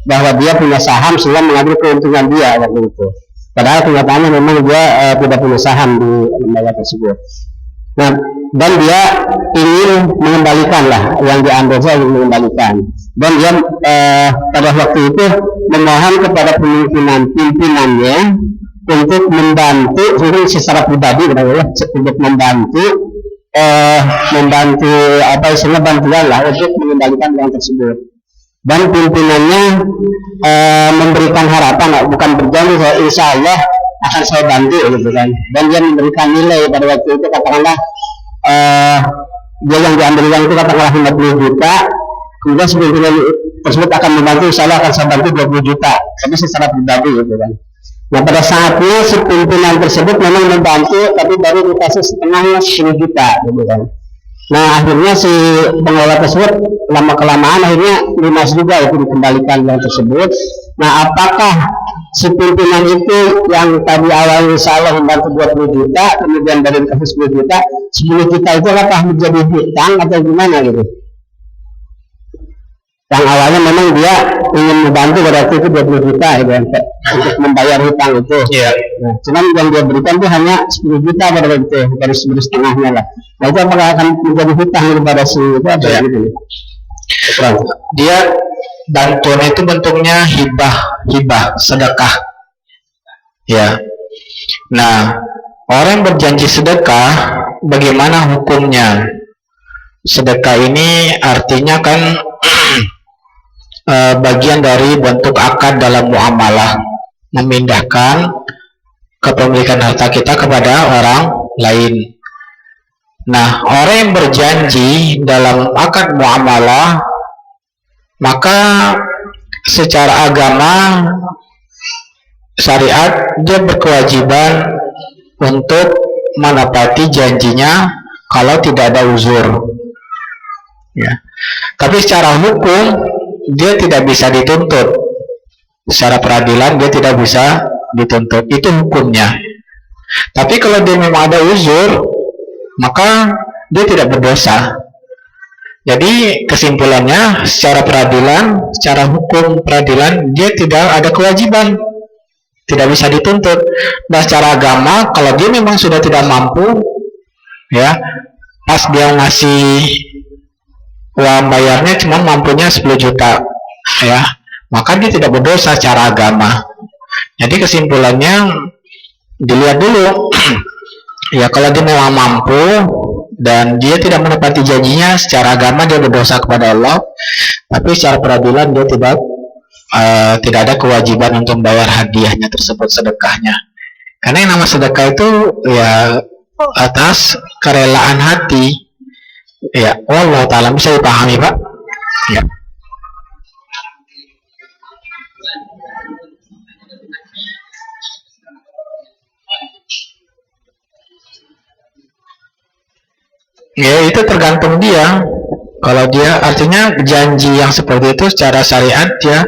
bahwa dia punya saham sehingga mengambil keuntungan dia waktu itu. Padahal kenyataannya memang dia tidak punya saham di lembaga tersebut. Nah, dan dia ingin mengembalikan lah yang diambil, saya ingin mengembalikan. Dan dia pada waktu itu memohon kepada pimpinannya untuk membantu, mungkin secara pribadi untuk membantu apa istilahnya bantuan lah untuk mengembalikan uang tersebut. Dan pimpinannya memberikan harapan, bukan berjanji, insya Allah akan saya bantu gitu kan. Dan dia memberikan nilai pada waktu itu, katakanlah dia yang diambil uang itu katakanlah 50 juta, kemudian pimpinan tersebut akan membantu, insya Allah akan saya bantu 20 juta, tapi secara pribadi gitu kan. Nah, pada saatnya si pimpinan tersebut memang membantu, tapi baru dikasih setengahnya 10 juta gitu kan. Nah, akhirnya si pengelola tersebut lama kelamaan akhirnya lunas juga itu dikembalikan uang tersebut. Nah, apakah si pimpinan itu yang tadi awal insya Allah membantu 20 juta, kemudian dari kasih 10 juta, 10 juta itu apakah menjadi hutang atau gimana gitu? Yang awalnya memang dia ingin membantu berarti itu 20 juta gitu, untuk membayar hutang itu. Iya. Nah, cuman yang dia berikan itu hanya 10 juta pada itu, dari 10,5-nya lah. Nah itu apakah akan menjadi hutang kepada si itu apa gitu? Dia bantuan itu bentuknya hibah, sedekah. Ya. Nah, orang yang berjanji sedekah, bagaimana hukumnya? Sedekah ini artinya kan bagian dari bentuk akad dalam muamalah, memindahkan kepemilikan harta kita kepada orang lain. Nah, orang yang berjanji dalam akad muamalah, maka secara agama syariat dia berkewajiban untuk menepati janjinya kalau tidak ada uzur. Ya. Tapi secara hukum dia tidak bisa dituntut. Secara peradilan dia tidak bisa dituntut. Itu hukumnya. Tapi kalau dia memang ada uzur, maka dia tidak berdosa. Jadi kesimpulannya secara peradilan, secara hukum peradilan dia tidak ada kewajiban, tidak bisa dituntut. Dan secara agama kalau dia memang sudah tidak mampu, ya pas dia ngasih uang bayarnya cuma mampunya 10 juta, ya maka dia tidak berdosa secara agama. Jadi kesimpulannya dilihat dulu ya kalau dia memang mampu dan dia tidak menepati janjinya, secara agama dia berdosa kepada Allah, tapi secara peradilan dia tidak ada kewajiban untuk membayar hadiahnya tersebut, sedekahnya. Karena yang nama sedekah itu ya atas kerelaan hati. Ya, Allah Ta'ala bisa dipahami, Pak. Ya. Ya itu tergantung dia. Kalau dia artinya janji yang seperti itu secara syariat ya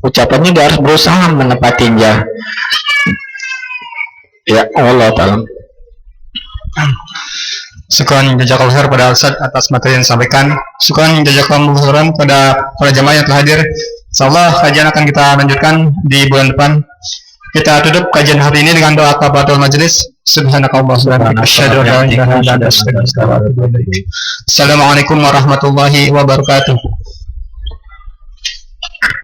ucapannya dia harus berusaha menepatinya. Ya Allah Ta'ala. Syukran jazakallahu khair pada Ustaz atas materi yang disampaikan. Syukran jazakallahu khairan pada para jemaah yang telah hadir. Insyaallah kajian akan kita lanjutkan di bulan depan. Kita tutup kajian hari ini dengan doa kafaratul majelis. Subhanakallahumma wa bihamdika asyhadu an la ilaha illa anta astaghfiruka wa atubu ilaik. Assalamualaikum warahmatullahi wabarakatuh.